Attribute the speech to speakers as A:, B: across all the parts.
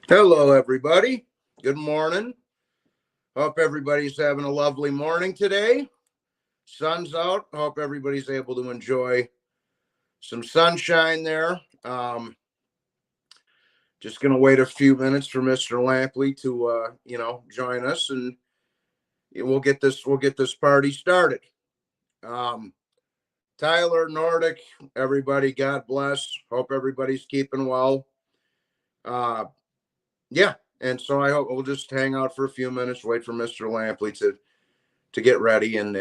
A: Hello, everybody. Good morning. Hope everybody's having a lovely morning today. Sun's out. Hope everybody's able to enjoy some sunshine there. Just gonna wait a few minutes for Mr. Lampley to join us, and we'll get this party started. Um, Tyler Nordic, everybody, God bless. Hope everybody's keeping well. Uh, yeah, and so I hope we'll just hang out for a few minutes, wait for Mr. Lampley to get ready, and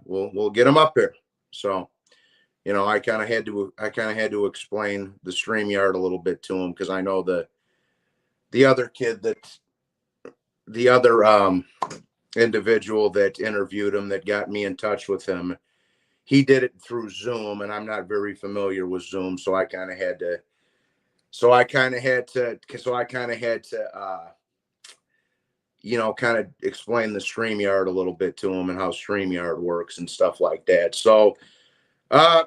A: we'll get him up here. So I kind of had to explain the StreamYard a little bit to him because I know the other kid that the other individual that interviewed him that got me in touch with him. He did it through Zoom, and I'm not very familiar with Zoom, so I kind of had to. So I kind of had to. So I kind of had to. Kind of explain the StreamYard a little bit to him and how StreamYard works and stuff like that. So Uh,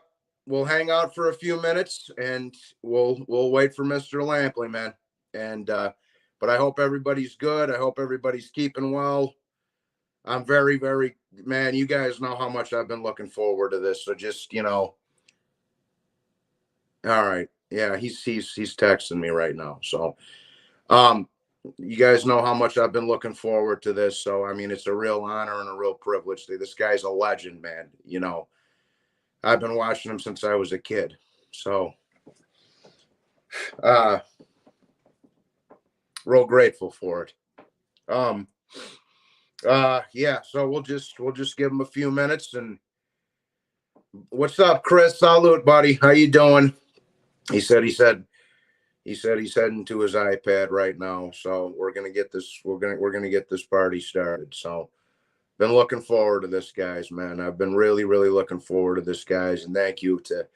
A: we'll hang out for a few minutes and we'll wait for Mr. Lampley, man. And but I hope everybody's good. I hope everybody's keeping well. I'm very, very man. You guys know how much I've been looking forward to this. So just all right. Yeah, he's texting me right now. So um, you guys know how much I've been looking forward to this. So I mean, it's a real honor and a real privilege. This guy's a legend, man. I've been watching him since I was a kid. So uh real grateful for it. Um yeah, so we'll just give him a few minutes. And what's up, Chris? Salute, buddy. How you doing? He said he's heading to his iPad right now. So we're gonna get this party started. So been looking forward to this, guys, man. I've been really, really looking forward to this, guys, and thank you to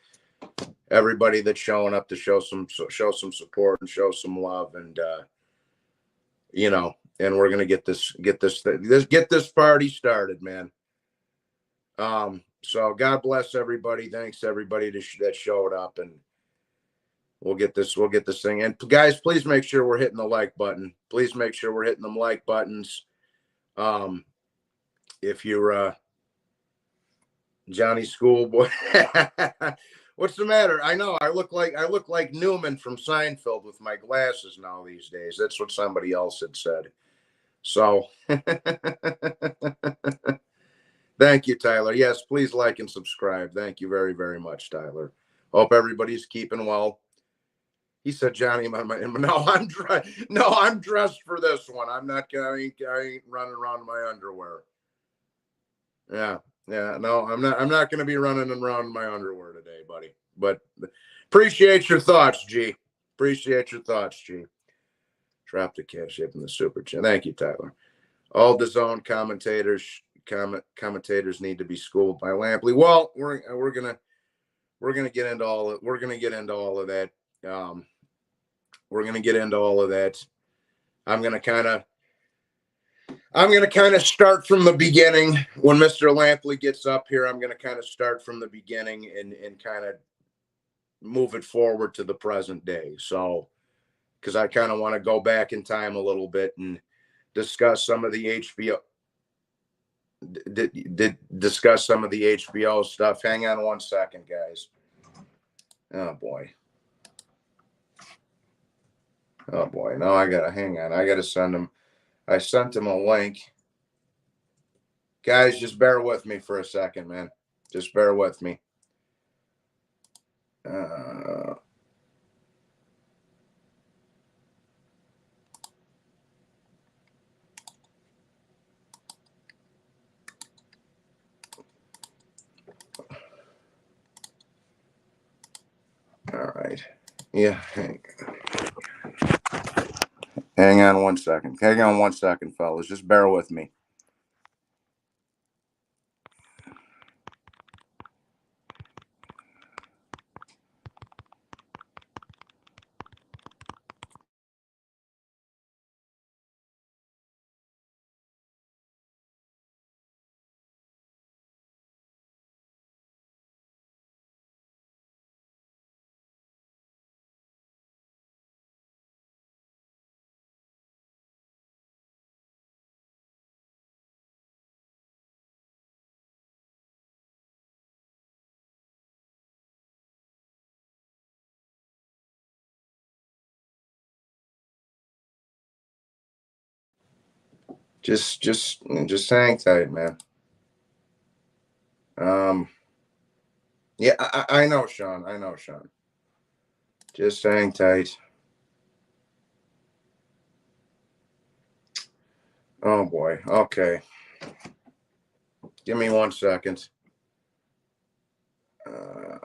A: everybody that's showing up to show some support and show some love. And and we're gonna get this party started, man. So God bless everybody. Thanks everybody that showed up, and we'll get this thing. And guys, please make sure we're hitting the like button. Please make sure we're hitting them like buttons. Um, if you're Johnny Schoolboy, what's the matter? I know I look like Newman from Seinfeld with my glasses now these days. That's what somebody else had said. So thank you, Tyler. Yes, please like and subscribe. Thank you very, very much, Tyler. Hope everybody's keeping well. He said, "Johnny, no, I'm dressed for this one. I'm not. I ain't running around in my underwear. Yeah, yeah. No, I'm not going to be running around in my underwear today, buddy. But appreciate your thoughts, G. Appreciate your thoughts, G. Drop the cash up in the super chat. Thank you, Tyler. All the zone commentators need to be schooled by Lampley. Well, we're gonna get into all of we're gonna get into all of that. Um, we're gonna get into all of that. I'm gonna kind of start from the beginning when Mr. Lampley gets up here. I'm gonna kind of start from the beginning and kind of move it forward to the present day. So because I kind of want to go back in time a little bit and discuss some of the HBO did discuss some of the HBO stuff. Hang on one second, guys. Oh boy. Oh boy. No, I gotta hang on. I gotta send him. I sent him a link. Guys, just bear with me for a second, man. Just bear with me. Uh, all right. Yeah. Hang on one second. Hang on one second, fellas. Just bear with me. Just hang tight, man. Yeah, I know, Sean. I know, Sean. Just hang tight. Oh boy. Okay. Give me 1 second. Uh,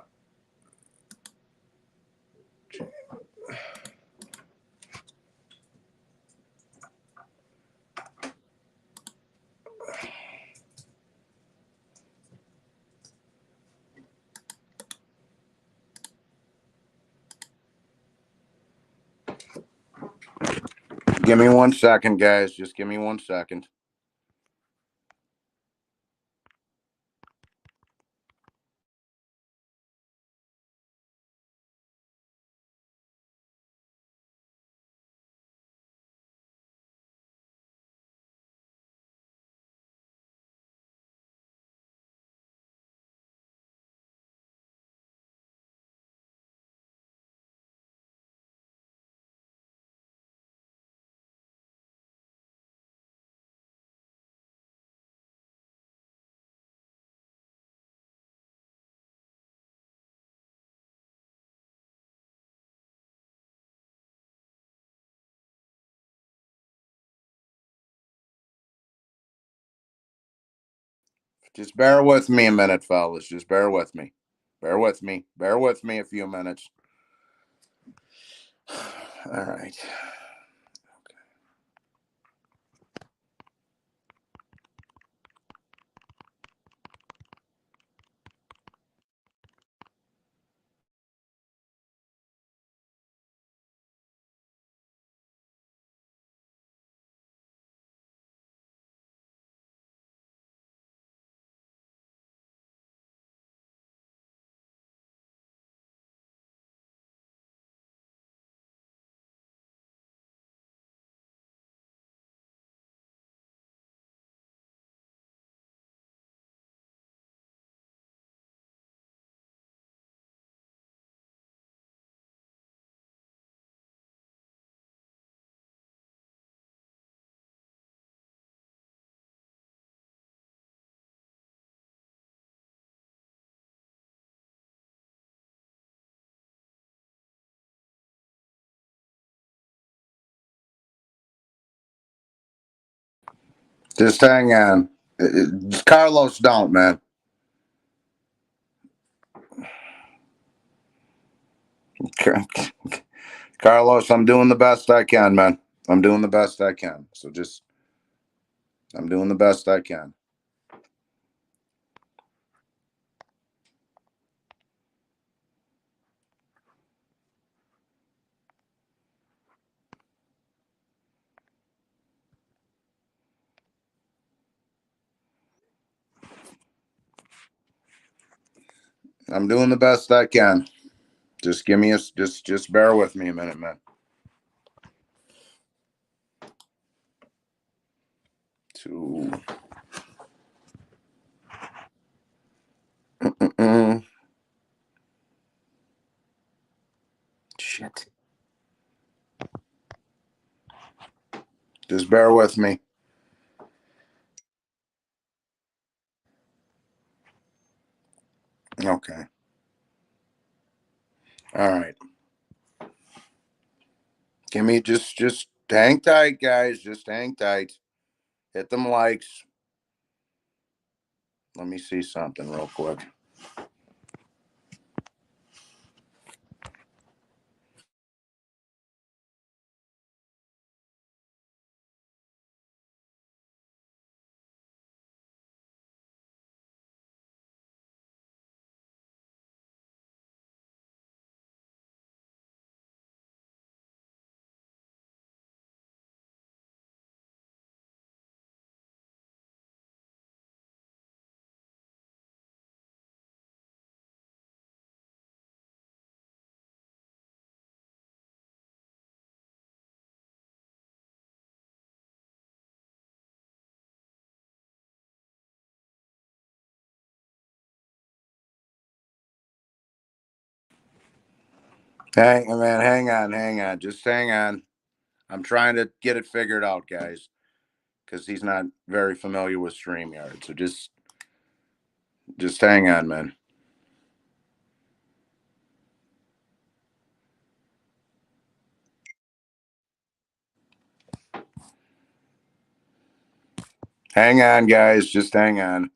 A: give me 1 second, guys. Just give me 1 second. Just bear with me a minute, fellas. Just bear with me. Bear with me. Bear with me a few minutes. All right. Just hang on. Carlos, don't, man. Carlos, I'm doing the best I can, man. I'm doing the best I can. So just, I'm doing the best I can. I'm doing the best I can. Just give me a, just bear with me a minute, man. Two. Shit. Just bear with me. Okay. All right. Give me just hang tight, guys. Just hang tight. Hit them likes. Let me see something real quick. Hang on. Just hang on. I'm trying to get it figured out, guys. because he's not very familiar with StreamYard. So just hang on, man. Hang on, guys. Just hang on.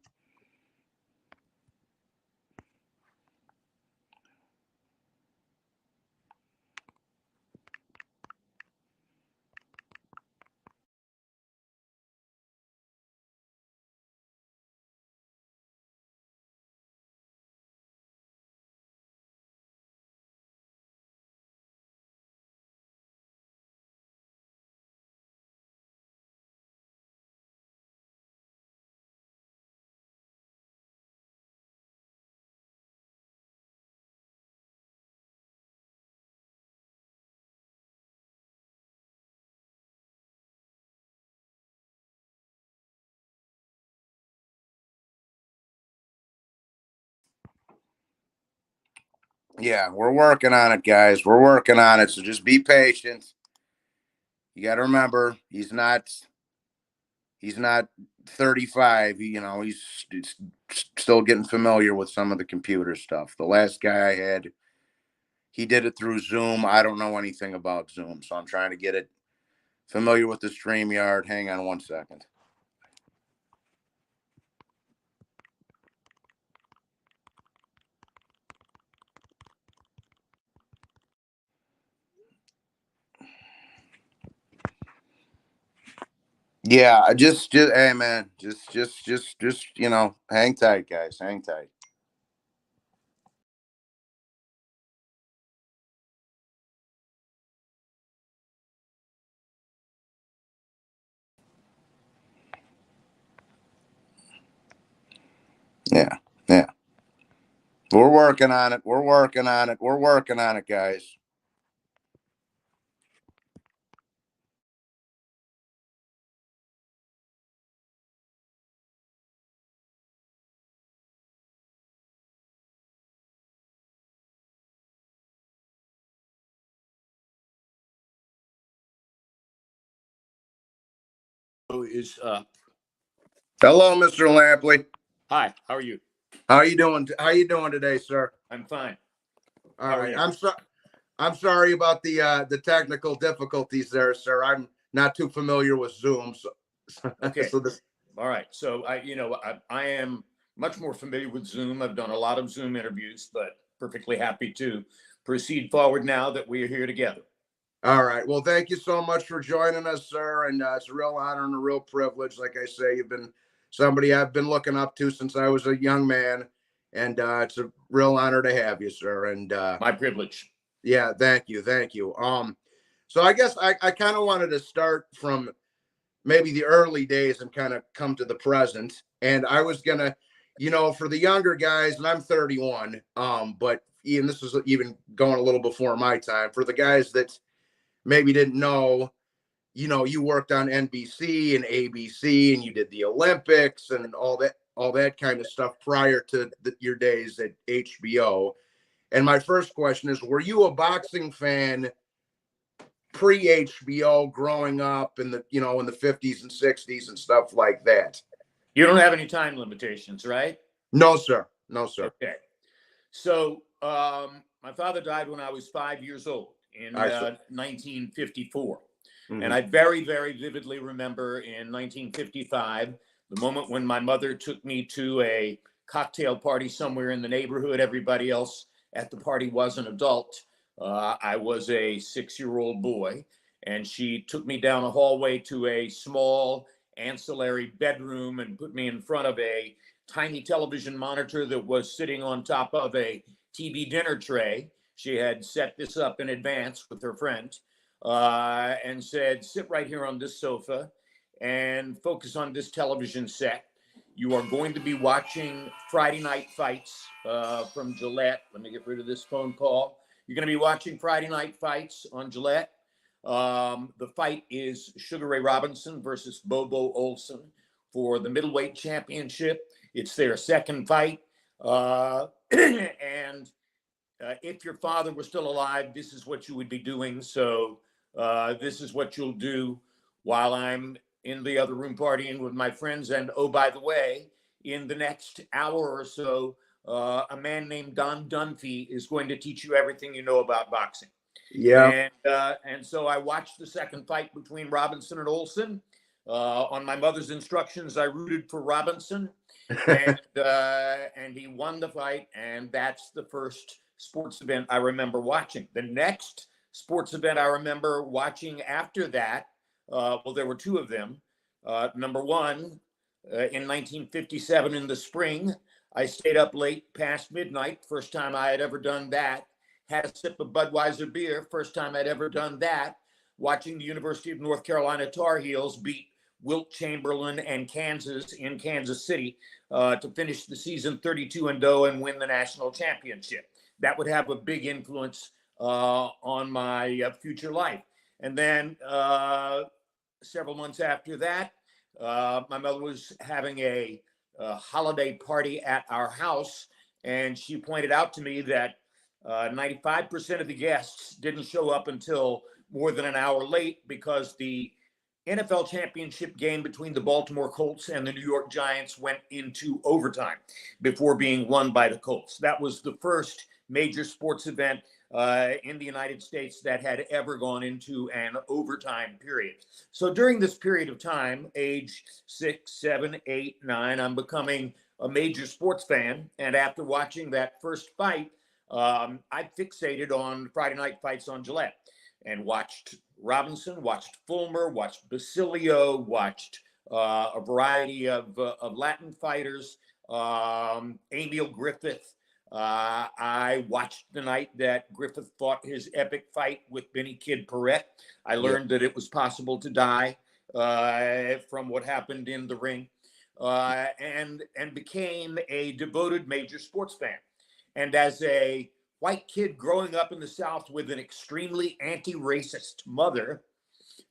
A: Yeah, we're working on it, guys. We're working on it. So just be patient. You got to remember, he's not 35. He's still getting familiar with some of the computer stuff. The last guy I had, he did it through Zoom. I don't know anything about Zoom, so I'm trying to get it familiar with the StreamYard. Hang on one second. Yeah, just, hey man, just, hang tight, guys, hang tight. Yeah, yeah. We're working on it. We're working on it. We're working on it, guys.
B: Is
A: Hello, Mr. Lampley.
B: Hi, how are you?
A: How you doing? How you doing today, sir?
B: I'm fine.
A: All
B: How are
A: right.
B: you?
A: I'm sorry about the technical difficulties there, sir. I'm not too familiar with Zoom, so
B: Okay.
A: so this.
B: All right. So I am much more familiar with Zoom. I've done a lot of Zoom interviews, but perfectly happy to proceed forward now that we are here together.
A: All right. Well, thank you so much for joining us, sir. And it's a real honor and a real privilege. Like I say, you've been somebody I've been looking up to since I was a young man, and it's a real honor to have you, sir. And
B: My privilege.
A: yeah, thank you, thank you. So I guess I kind of wanted to start from maybe the early days and kind of come to the present. And I was gonna, for the younger guys, and I'm 31, but even this is even going a little before my time. For the guys that maybe didn't know, you worked on NBC and ABC, and you did the Olympics and all that kind of stuff prior to your days at HBO. And my first question is, were you a boxing fan pre HBO growing up in the 50s and 60s and stuff like that?
B: You don't have any time limitations, right?
A: No, sir. No, sir.
B: Okay. So my father died when I was 5 years old in
A: I see.
B: 1954. And
A: Mhm.
B: I very, very vividly remember in 1955, the moment when my mother took me to a cocktail party somewhere in the neighborhood. Everybody else at the party was an adult. I was a 6-year-old boy, and she took me down a hallway to a small ancillary bedroom and put me in front of a tiny television monitor that was sitting on top of a TV dinner tray. She had set this up in advance with her friend and said, sit right here on this sofa and focus on this television set. You are going to be watching Friday Night Fights from Gillette. Let me get rid of this phone call. You're going to be watching Friday Night Fights on Gillette. The fight is Sugar Ray Robinson versus Bobo Olson for the middleweight championship. It's their second fight. And if your father was still alive, this is what you would be doing. So this is what you'll do while I'm in the other room partying with my friends. And oh, by the way, in the next hour or so, a man named Don Dunphy is going to teach you everything you know about boxing.
A: Yeah.
B: And so I watched the second fight between Robinson and Olson. On my mother's instructions, I rooted for Robinson, and he won the fight. And that's the first sports event I remember watching. The next sports event I remember watching after that, well, there were two of them. Number one, in 1957 in the spring, I stayed up late past midnight. First time I had ever done that. Had a sip of Budweiser beer. First time I'd ever done that. Watching the University of North Carolina Tar Heels beat Wilt Chamberlain and Kansas in Kansas City to finish the season 32-0 and win the national championship. That would have a big influence on my future life. And then several months after that, my mother was having a holiday party at our house, and she pointed out to me that 95% of the guests didn't show up until more than an hour late because the NFL championship game between the Baltimore Colts and the New York Giants went into overtime before being won by the Colts. That was the first major sports event in the United States that had ever gone into an overtime period. So during this period of time, age 6, 7, 8, 9, I'm becoming a major sports fan. And after watching that first fight, I fixated on Friday night fights on Gillette and watched Robinson, watched Fulmer, watched Basilio, watched a variety of Latin fighters, Emil Griffith. I watched the night that Griffith fought his epic fight with Benny Kid Paret. I learned that it was possible to die from what happened in the ring, and became a devoted major sports fan. And as a white kid growing up in the South with an extremely anti-racist mother,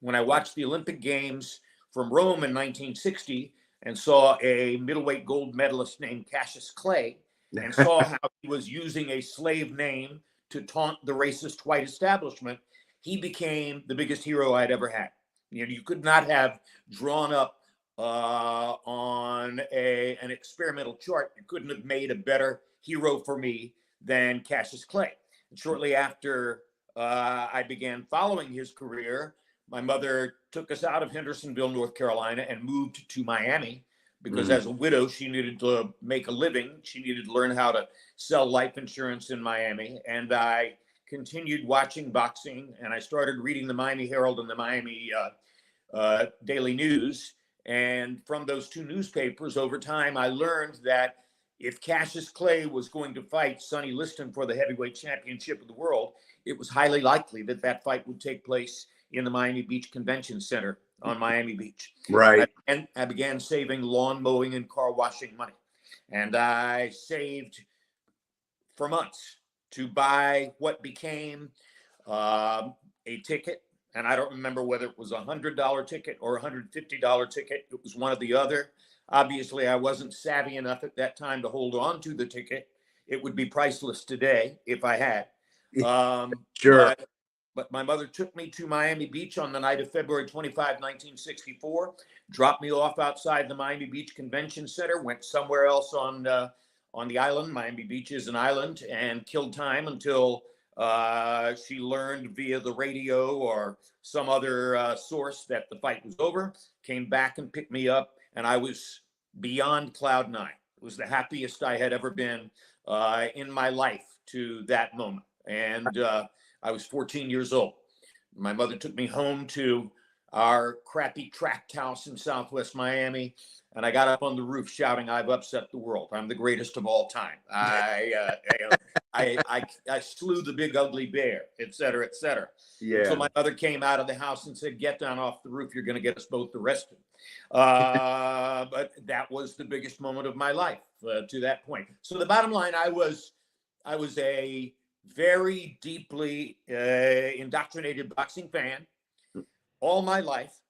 B: when I watched the Olympic Games from Rome in 1960 and saw a middleweight gold medalist named Cassius Clay and saw how he was using a slave name to taunt the racist white establishment, he became the biggest hero I'd ever had. You know, you could not have drawn up on an experimental chart. You couldn't have made a better hero for me than Cassius Clay. And shortly after I began following his career, my mother took us out of Hendersonville, North Carolina, and moved to Miami because as a widow, she needed to make a living. She needed to learn how to sell life insurance in Miami. And I continued watching boxing, and I started reading the Miami Herald and the Miami Daily News. And from those two newspapers, over time, I learned that if Cassius Clay was going to fight Sonny Liston for the heavyweight championship of the world, it was highly likely that that fight would take place in the Miami Beach Convention Center on Miami Beach.
A: Right.
B: And I began saving lawn mowing and car washing money. And I saved for months to buy what became a ticket. And I don't remember whether it was a $100 ticket or a $150 ticket. It was one or the other. Obviously, I wasn't savvy enough at that time to hold on to the ticket. It would be priceless today if I had.
A: Sure.
B: But my mother took me to Miami Beach on the night of February 25, 1964, dropped me off outside the Miami Beach Convention Center, went somewhere else on the island. Miami Beach is an island, and killed time until she learned via the radio or some other source that the fight was over, came back and picked me up, and I was beyond cloud nine. It was the happiest I had ever been in my life to that moment. And I was 14 years old. My mother took me home to our crappy tract house in Southwest Miami, and I got up on the roof shouting, "I've upset the world. I'm the greatest of all time. I slew the big ugly bear," et cetera, et cetera.
A: Yeah.
B: So my mother came out of the house and said, "Get down off the roof. You're going to get us both arrested." But that was the biggest moment of my life to that point. So the bottom line, I was a very deeply indoctrinated boxing fan all my life.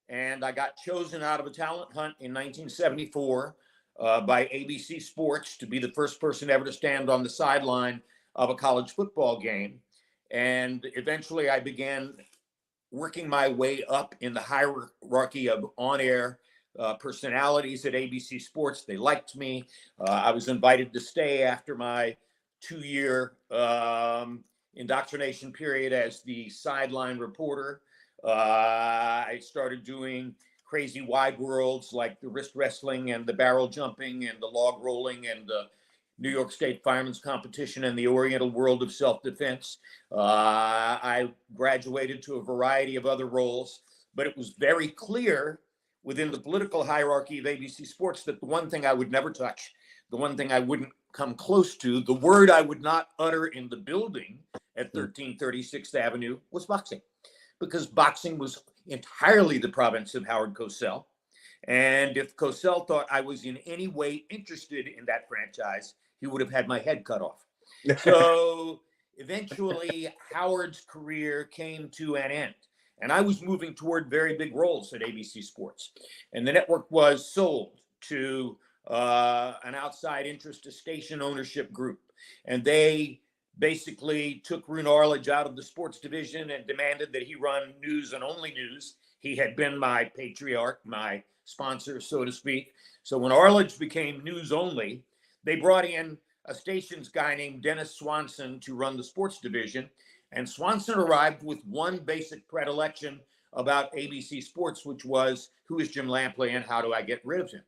B: And I got chosen out of a talent hunt in 1974 by ABC Sports to be the first person ever to stand on the sideline of a college football game. And eventually I began working my way up in the hierarchy of on-air personalities at ABC Sports. They liked me. I was invited to stay after my 2-year indoctrination period as the sideline reporter. I started doing crazy wide worlds like the wrist wrestling and the barrel jumping and the log rolling and the New York State Firemen's Competition and the Oriental World of Self-Defense. I graduated to a variety of other roles, but it was very clear within the political hierarchy of ABC Sports that the one thing I would never touch, the one thing I wouldn't come close to, the word I would not utter in the building at 1336th Avenue was boxing, because boxing was entirely the province of Howard Cosell. And if Cosell thought I was in any way interested in that franchise, he would have had my head cut off. So eventually, Howard's career came to an end. And I was moving toward very big roles at ABC Sports. And the network was sold to an outside interest, a station ownership group. And they basically took Roone Arledge out of the sports division and demanded that he run news and only news. He had been my patriarch, my sponsor, so to speak. So when Arledge became news only, they brought in a stations guy named Dennis Swanson to run the sports division. And Swanson arrived with one basic predilection about ABC Sports, which was, who is Jim Lampley and how do I get rid of him?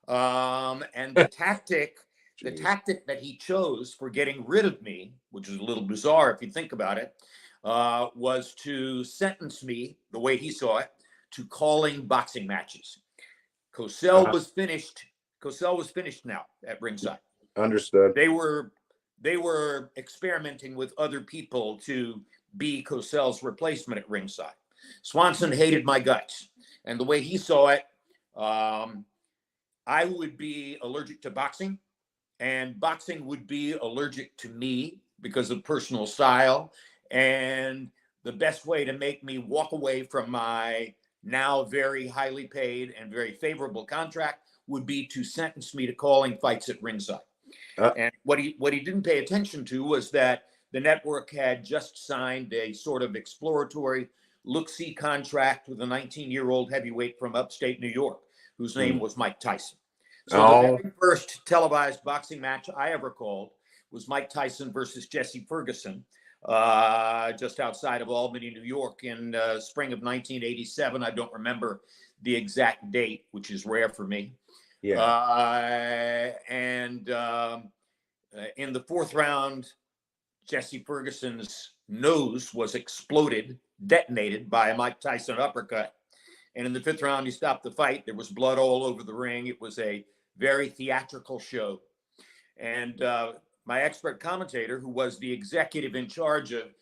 B: And the tactic that he chose for getting rid of me, which is a little bizarre if you think about it, was to sentence me, the way he saw it, to calling boxing matches. Cosell was finished. Cosell was finished now at ringside.
A: Understood.
B: They were experimenting with other people to be Cosell's replacement at ringside. Swanson hated my guts, and the way he saw it, I would be allergic to boxing, and boxing would be allergic to me because of personal style. And the best way to make me walk away from my now very highly paid and very favorable contract would be to sentence me to calling fights at ringside. And what he didn't pay attention to was that the network had just signed a sort of exploratory look-see contract with a 19-year-old heavyweight from upstate New York, whose name was Mike Tyson. So the very first televised boxing match I ever called was Mike Tyson versus Jesse Ferguson, just outside of Albany, New York, in spring of 1987. I don't remember the exact date, which is rare for me. Yeah. In the fourth round, Jesse Ferguson's nose was exploded, detonated by a Mike Tyson uppercut. And in the fifth round, he stopped the fight. There was blood all over the ring. It was a very theatrical show. And my expert commentator, who was the executive in charge of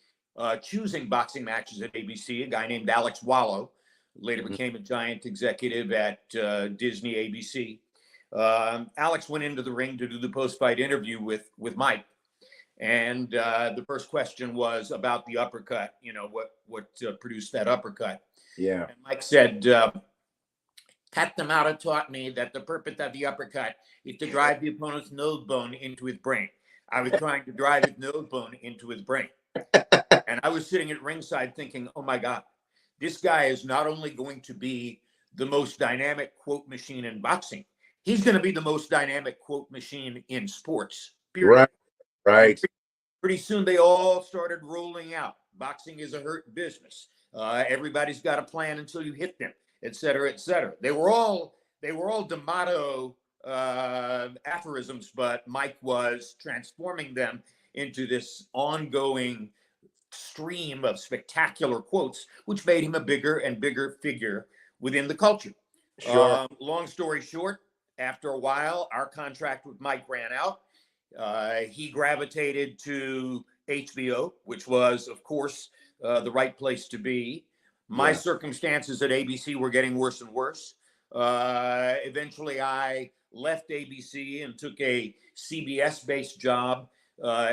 B: choosing boxing matches at ABC, a guy named Alex Wallow, later became a giant executive at Disney ABC. Alex went into the ring to do the post-fight interview with Mike. And the first question was about the uppercut, what produced that uppercut.
A: Yeah.
B: And Mike said, Pat D'Amato taught me that the purpose of the uppercut is to drive the opponent's nose bone into his brain. I was trying to drive his nose bone into his brain. And I was sitting at ringside thinking, oh my God, this guy is not only going to be the most dynamic quote machine in boxing, he's going to be the most dynamic quote machine in sports, period.
A: Right.
B: Pretty soon they all started rolling out. Boxing is a hurt business. Everybody's got a plan until you hit them, et cetera, et cetera. They were all D'Amato aphorisms, but Mike was transforming them into this ongoing stream of spectacular quotes, which made him a bigger and bigger figure within the culture.
A: Sure.
B: Long story short, after a while, our contract with Mike ran out. He gravitated to HBO, which was, of course, the right place to be. My circumstances at ABC were getting worse and worse. Eventually, I left ABC and took a CBS-based job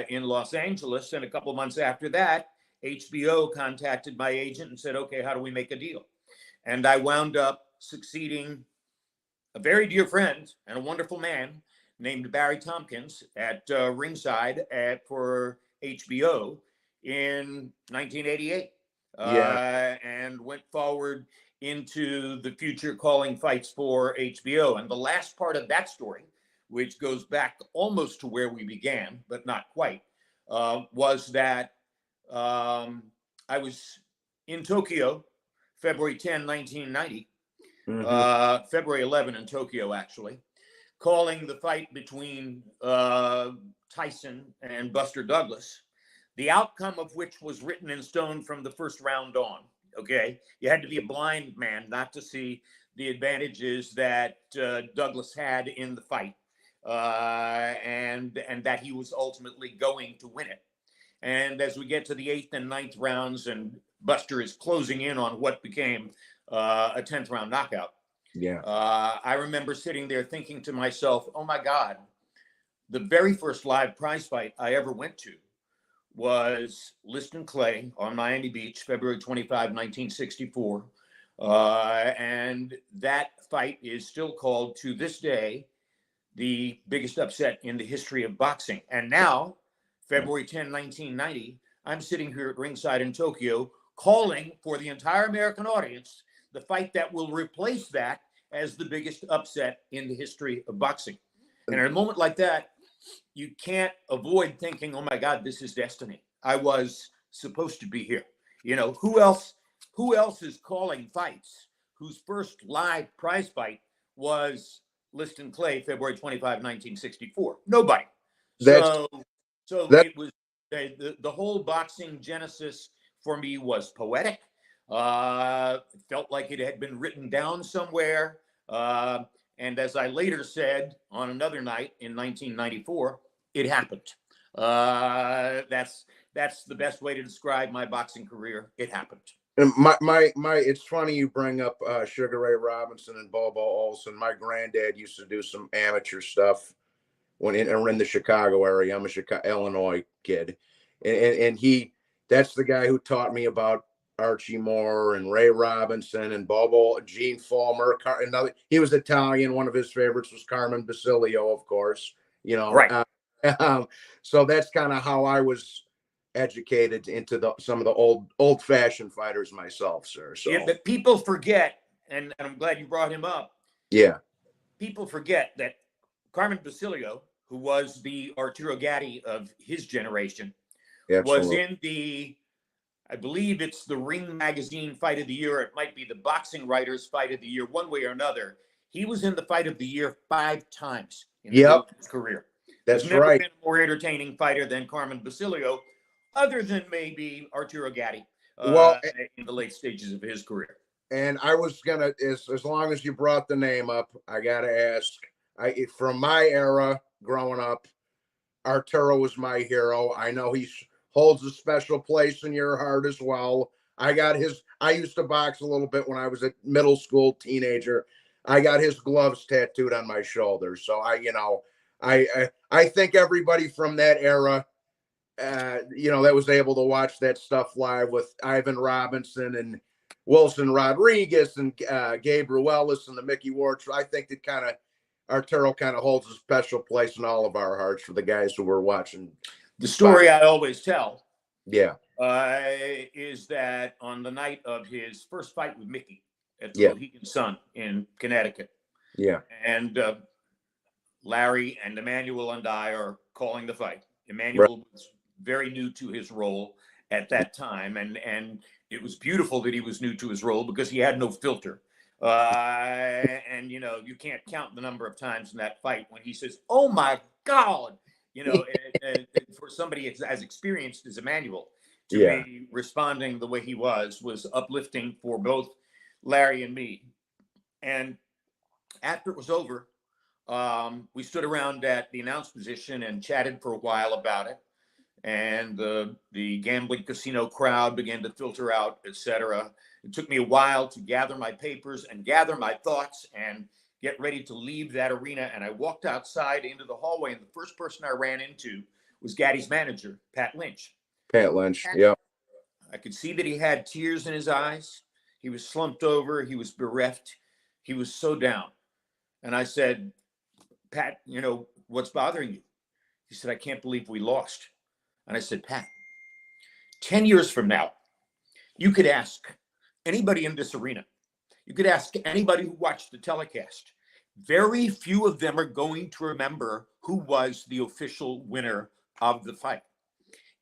B: in Los Angeles. And a couple of months after that, HBO contacted my agent and said, okay, how do we make a deal? And I wound up succeeding a very dear friend and a wonderful man named Barry Tompkins at ringside for HBO in 1988. and went forward into the future calling fights for HBO. And the last part of that story, which goes back almost to where we began, but not quite, was that I was in Tokyo, February 10, 1990, February 11 in Tokyo, actually, calling the fight between Tyson and Buster Douglas, the outcome of which was written in stone from the first round on. Okay, you had to be a blind man not to see the advantages that Douglas had in the fight, and that he was ultimately going to win it. And as we get to the 8th and 9th rounds, and Buster is closing in on what became a 10th round knockout.
A: Yeah.
B: I remember sitting there thinking to myself, oh my God, the very first live prize fight I ever went to was Liston Clay on Miami Beach, February 25, 1964. And that fight is still called to this day the biggest upset in the history of boxing. And now, February 10, 1990, I'm sitting here at ringside in Tokyo calling for the entire American audience the fight that will replace that as the biggest upset in the history of boxing. And at a moment like that, you can't avoid thinking, oh my God, this is destiny. I was supposed to be here. You know, who else is calling fights whose first live prize fight was Liston Clay, February 25, 1964? Nobody. So it was the whole boxing genesis for me was poetic. It felt like it had been written down somewhere. And as I later said on another night in 1994, it happened. That's the best way to describe my boxing career. It happened.
A: And it's funny you bring up Sugar Ray Robinson and Bobo Olson. My granddad used to do some amateur stuff when in the Chicago area. I'm a Illinois kid, and that's the guy who taught me about Archie Moore and Ray Robinson and Bobo, Gene Fulmer. He was Italian. One of his favorites was Carmen Basilio, of course. You know,
B: right.
A: So that's kind of how I was educated into some of the old-fashioned fighters myself, sir. So
B: yeah, but people forget, and I'm glad you brought him up.
A: Yeah,
B: people forget that Carmen Basilio, who was the Arturo Gatti of his generation, was in the, I believe it's the Ring Magazine Fight of the Year. It might be the Boxing Writers Fight of the Year, one way or another. He was in the Fight of the Year 5 times in his career.
A: That's
B: There's never
A: right.
B: been a more entertaining fighter than Carmen Basilio, other than maybe Arturo Gatti in the late stages of his career.
A: And I was gonna, as long as you brought the name up, I gotta ask. From my era growing up, Arturo was my hero. I know he holds a special place in your heart as well. I used to box a little bit when I was a middle school teenager. I got his gloves tattooed on my shoulders. So I think everybody from that era, that was able to watch that stuff live with Ivan Robinson and Wilson Rodriguez and Gabriel Ellis and the Mickey Ward. I think that Arturo kind of holds a special place in all of our hearts for the guys who were watching.
B: The story I always tell, is that on the night of his first fight with Mickey at the Mohegan Sun in Connecticut, and Larry and Emmanuel and I are calling the fight. Emmanuel was very new to his role at that time, and it was beautiful that he was new to his role because he had no filter. And you can't count the number of times in that fight when he says, "Oh my God," for somebody as experienced as Emmanuel to be responding the way he was uplifting for both Larry and me. And after it was over, we stood around at the announce position and chatted for a while about it. And the gambling casino crowd began to filter out, etc. It took me a while to gather my papers and gather my thoughts and get ready to leave that arena. And I walked outside into the hallway, and the first person I ran into was Gatti's manager, Pat Lynch. I could see that he had tears in his eyes. He was slumped over. He was bereft. He was so down. And I said, "Pat, what's bothering you?" He said, "I can't believe we lost." And I said, "Pat, 10 years from now, you could ask anybody in this arena. You could ask anybody who watched the telecast. Very few of them are going to remember who was the official winner of the fight.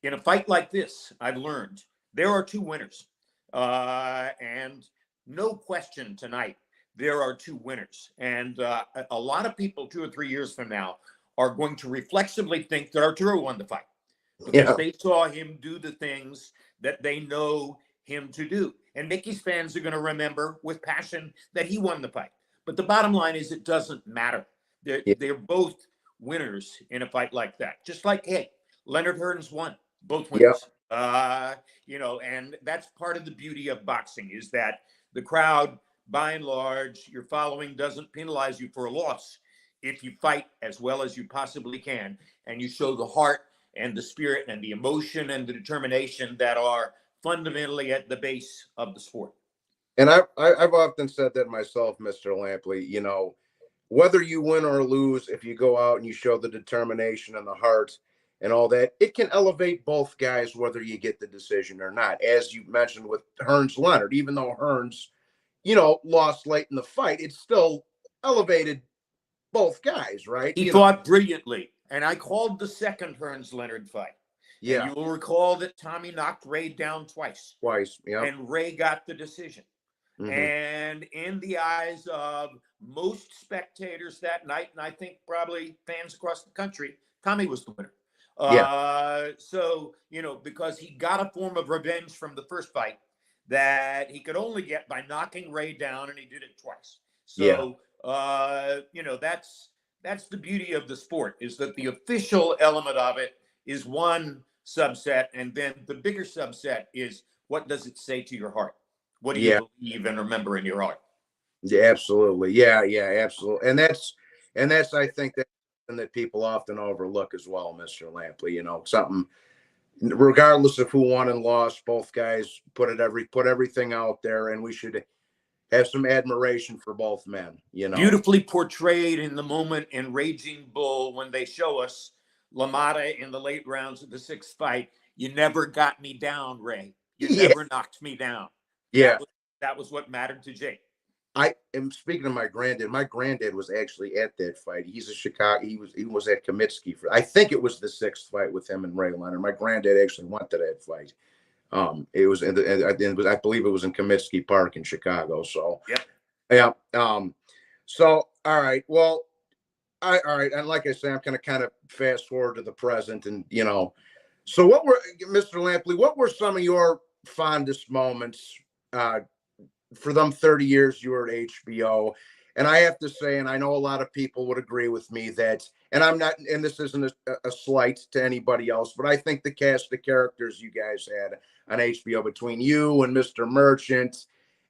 B: In a fight like this, I've learned there are two winners. And no question tonight, there are two winners. And a lot of people 2 or 3 years from now are going to reflexively think that Arturo won the fight because they saw him do the things that they know him to do. And Mickey's fans are going to remember with passion that he won the fight. But the bottom line is it doesn't matter. They're both winners in a fight like that. Just like, hey, Leonard Hearns won. Both winners. And that's part of the beauty of boxing is that the crowd, by and large, your following doesn't penalize you for a loss if you fight as well as you possibly can and you show the heart and the spirit and the emotion and the determination that are fundamentally at the base of the sport.
A: And I've often said that myself, Mr. Lampley, you know, whether you win or lose, if you go out and you show the determination and the heart and all that, it can elevate both guys, whether you get the decision or not. As you mentioned with Hearns Leonard, even though Hearns, you know, lost late in the fight, it still elevated both guys, right?
B: He fought brilliantly. And I called the second Hearns Leonard fight.
A: Yeah.
B: And you will recall that Tommy knocked Ray down twice.
A: Yeah.
B: And Ray got the decision. Mm-hmm. And in the eyes of most spectators that night, and I think probably fans across the country, Tommy was the winner. So, you know, because he got a form of revenge from the first fight that he could only get by knocking Ray down, and he did it twice. So, you know, that's the beauty of the sport is that the official element of it is one subset, and then the bigger subset is what does it say to your heart? What do you believe and remember in your heart?
A: Yeah, absolutely. Yeah, absolutely. And that's I think that's something that people often overlook as well, Mr. Lampley. You know, something regardless of who won and lost, both guys put everything out there, and we should have some admiration for both men. You know,
B: beautifully portrayed in the moment in Raging Bull when they show us LaMotta in the late rounds of the sixth fight. You never got me down, Ray. You never knocked me down.
A: Yeah,
B: that was what mattered to Jake.
A: I am speaking of my granddad. My granddad was actually at that fight. He's a Chicago. He was at Comiskey for. I think it was the sixth fight with him and Ray Leonard. My granddad actually went to that fight. It was I believe it was in Comiskey Park in Chicago. So yeah. So all right. Well, all right. And like I say, I'm going to kind of fast forward to the present, and you know. So what were Mr. Lampley? What were some of your fondest moments? For them 30 years you were at HBO. And I have to say, and I know a lot of people would agree with me that, and I'm not, and this isn't a slight to anybody else, but I think the cast of characters you guys had on HBO between you and Mr. Merchant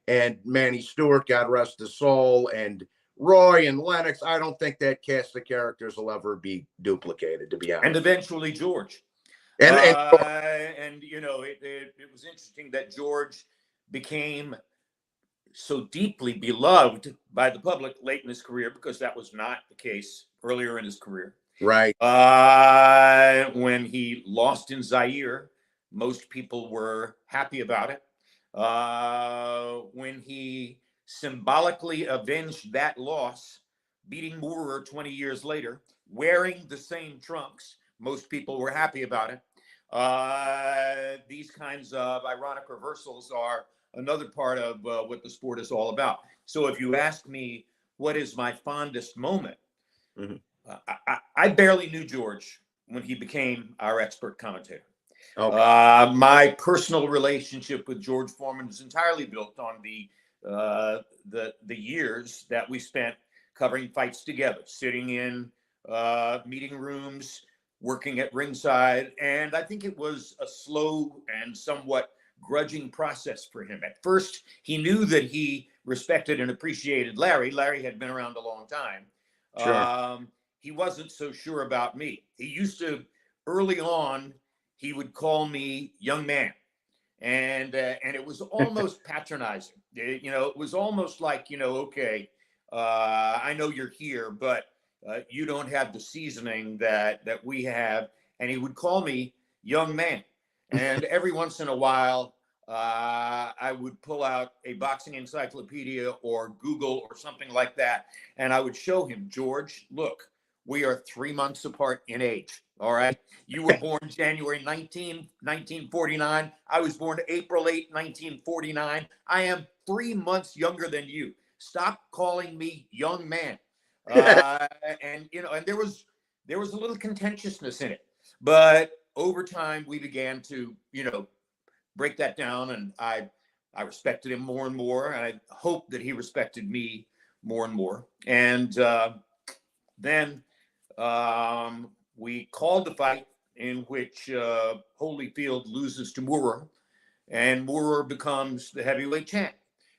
A: and Manny Stewart, God rest his soul, and Roy and Lennox, I don't think that cast of characters will ever be duplicated, to be honest.
B: And eventually George.
A: And
B: you know, it was interesting that George became so deeply beloved by the public late in his career, because that was not the case earlier in his career.
A: Right.
B: When he lost in Zaire, most people were happy about it. When he symbolically avenged that loss, beating Moorer 20 years later, wearing the same trunks, most people were happy about it. These kinds of ironic reversals are another part of what the sport is all about. So if you ask me what is my fondest moment, I barely knew George when he became our expert commentator. Okay. My personal relationship with George Foreman is entirely built on the years that we spent covering fights together, sitting in meeting rooms, working at ringside. And I think it was a slow and somewhat grudging process for him. At first, he knew that he respected and appreciated Larry. Larry had been around a long time. Sure. He wasn't so sure about me. He used to, early on, he would call me young man. And it was almost patronizing. You know, it was almost like, you know, okay, I know you're here, but you don't have the seasoning that we have. And he would call me young man. And every once in a while, I would pull out a boxing encyclopedia or Google or something like that, and I would show him, George, look, we are 3 months apart in age. All right. You were born January 1949. I was born April 8, 1949. I am 3 months younger than you. Stop calling me young man. Uh, and, and there was a little contentiousness in it. But over time, we began to, break that down, and I respected him more and more, and I hoped that he respected me more and more. And then we called the fight in which Holyfield loses to Moorer, and Moorer becomes the heavyweight champ.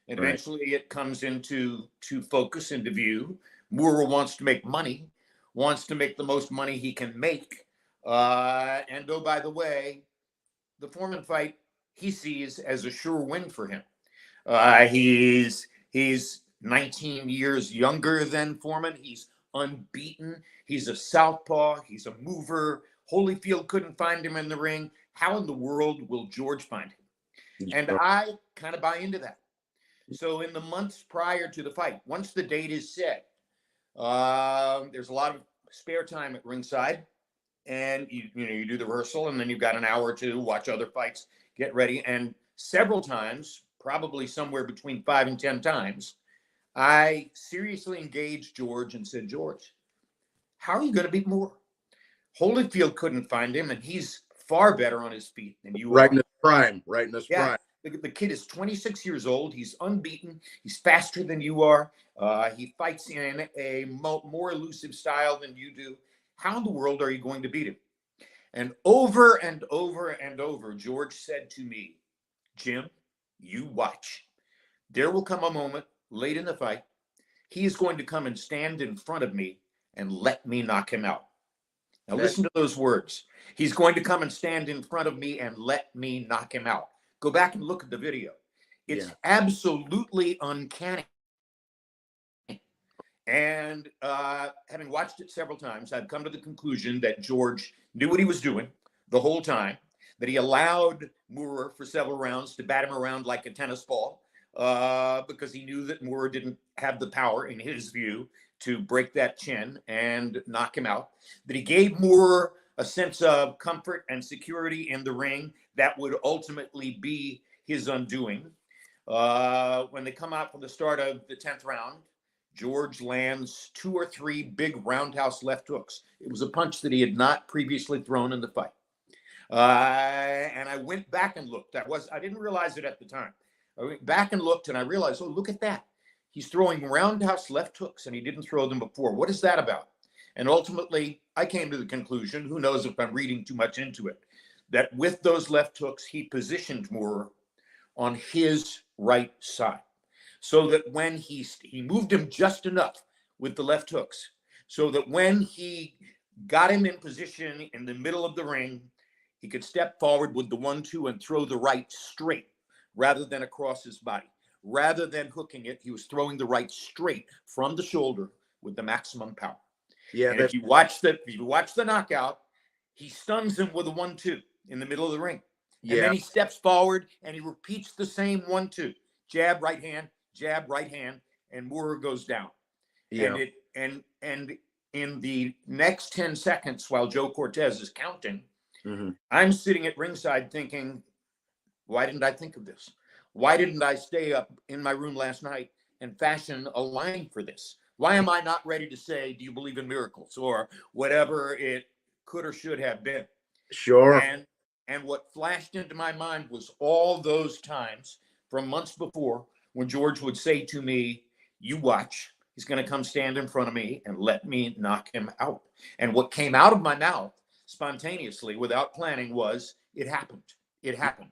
B: And
A: Right.
B: eventually, it comes into focus, into view. Moorer wants to make money, wants to make the most money he can make. And oh, by the way, the Foreman fight he sees as a sure win for him. He's 19 years younger than Foreman. He's unbeaten. He's a southpaw. He's a mover. Holyfield couldn't find him in the ring. How in the world will George find him? And I kind of buy into that. So in the months prior to the fight, once the date is set, there's a lot of spare time at ringside, and you do the rehearsal, and then you've got an hour or two, watch other fights, get ready. And several times, probably somewhere between 5 and 10 times, I seriously engaged George and said, George, how are you going to beat Moore? Holyfield couldn't find him, and he's far better on his feet than you are.
A: Right in his prime. Right in his prime.
B: The kid is 26 years old. He's unbeaten. He's faster than you are. He fights in a more elusive style than you do. How in the world are you going to beat him? And over and over and over, George said to me, Jim, you watch. There will come a moment late in the fight. He is going to come and stand in front of me and let me knock him out. Now listen to those words. He's going to come and stand in front of me and let me knock him out. Go back and look at the video. It's absolutely uncanny. And having watched it several times, I've come to the conclusion that George knew what he was doing the whole time, that he allowed Moorer for several rounds to bat him around like a tennis ball, because he knew that Moorer didn't have the power, in his view, to break that chin and knock him out, that he gave Moorer a sense of comfort and security in the ring that would ultimately be his undoing. When they come out for the start of the 10th round, George lands 2 or 3 big roundhouse left hooks. It was a punch that he had not previously thrown in the fight. And I went back and looked. I didn't realize it at the time. I went back and looked, and I realized, oh, look at that. He's throwing roundhouse left hooks, and he didn't throw them before. What is that about? And ultimately, I came to the conclusion, who knows if I'm reading too much into it, that with those left hooks, he positioned Moorer on his right side, so that when he moved him just enough with the left hooks, so that when he got him in position in the middle of the ring, he could step forward with the 1-2 and throw the right straight rather than across his body. Rather than hooking it, he was throwing the right straight from the shoulder with the maximum power. Yeah, and if you watch the knockout, he stuns him with a 1-2 in the middle of the ring. And then he steps forward and he repeats the same 1-2. Jab, right hand, and Moorer goes down. Yeah. And in the next 10 seconds, while Joe Cortez is counting, I'm sitting at ringside thinking, why didn't I think of this? Why didn't I stay up in my room last night and fashion a line for this? Why am I not ready to say, do you believe in miracles, or whatever it could or should have been?
A: Sure.
B: And what flashed into my mind was all those times from months before when George would say to me, you watch, he's going to come stand in front of me and let me knock him out. And what came out of my mouth spontaneously without planning was, it happened. It happened.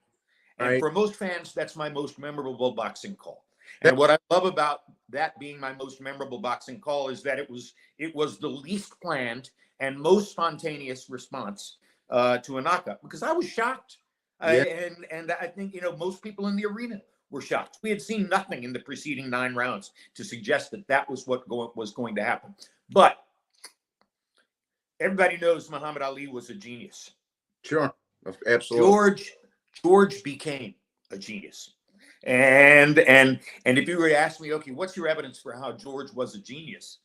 B: And for most fans, that's my most memorable boxing call. And what I love about that being my most memorable boxing call is that it was the least planned and most spontaneous response to a knockout, because I was shocked. And I think, most people in the arena were shocked. We had seen nothing in the preceding 9 rounds to suggest that was what was going to happen. But everybody knows Muhammad Ali was a genius.
A: Sure. Absolutely.
B: George became a genius. And if you were to ask me, okay, what's your evidence for how George was a genius?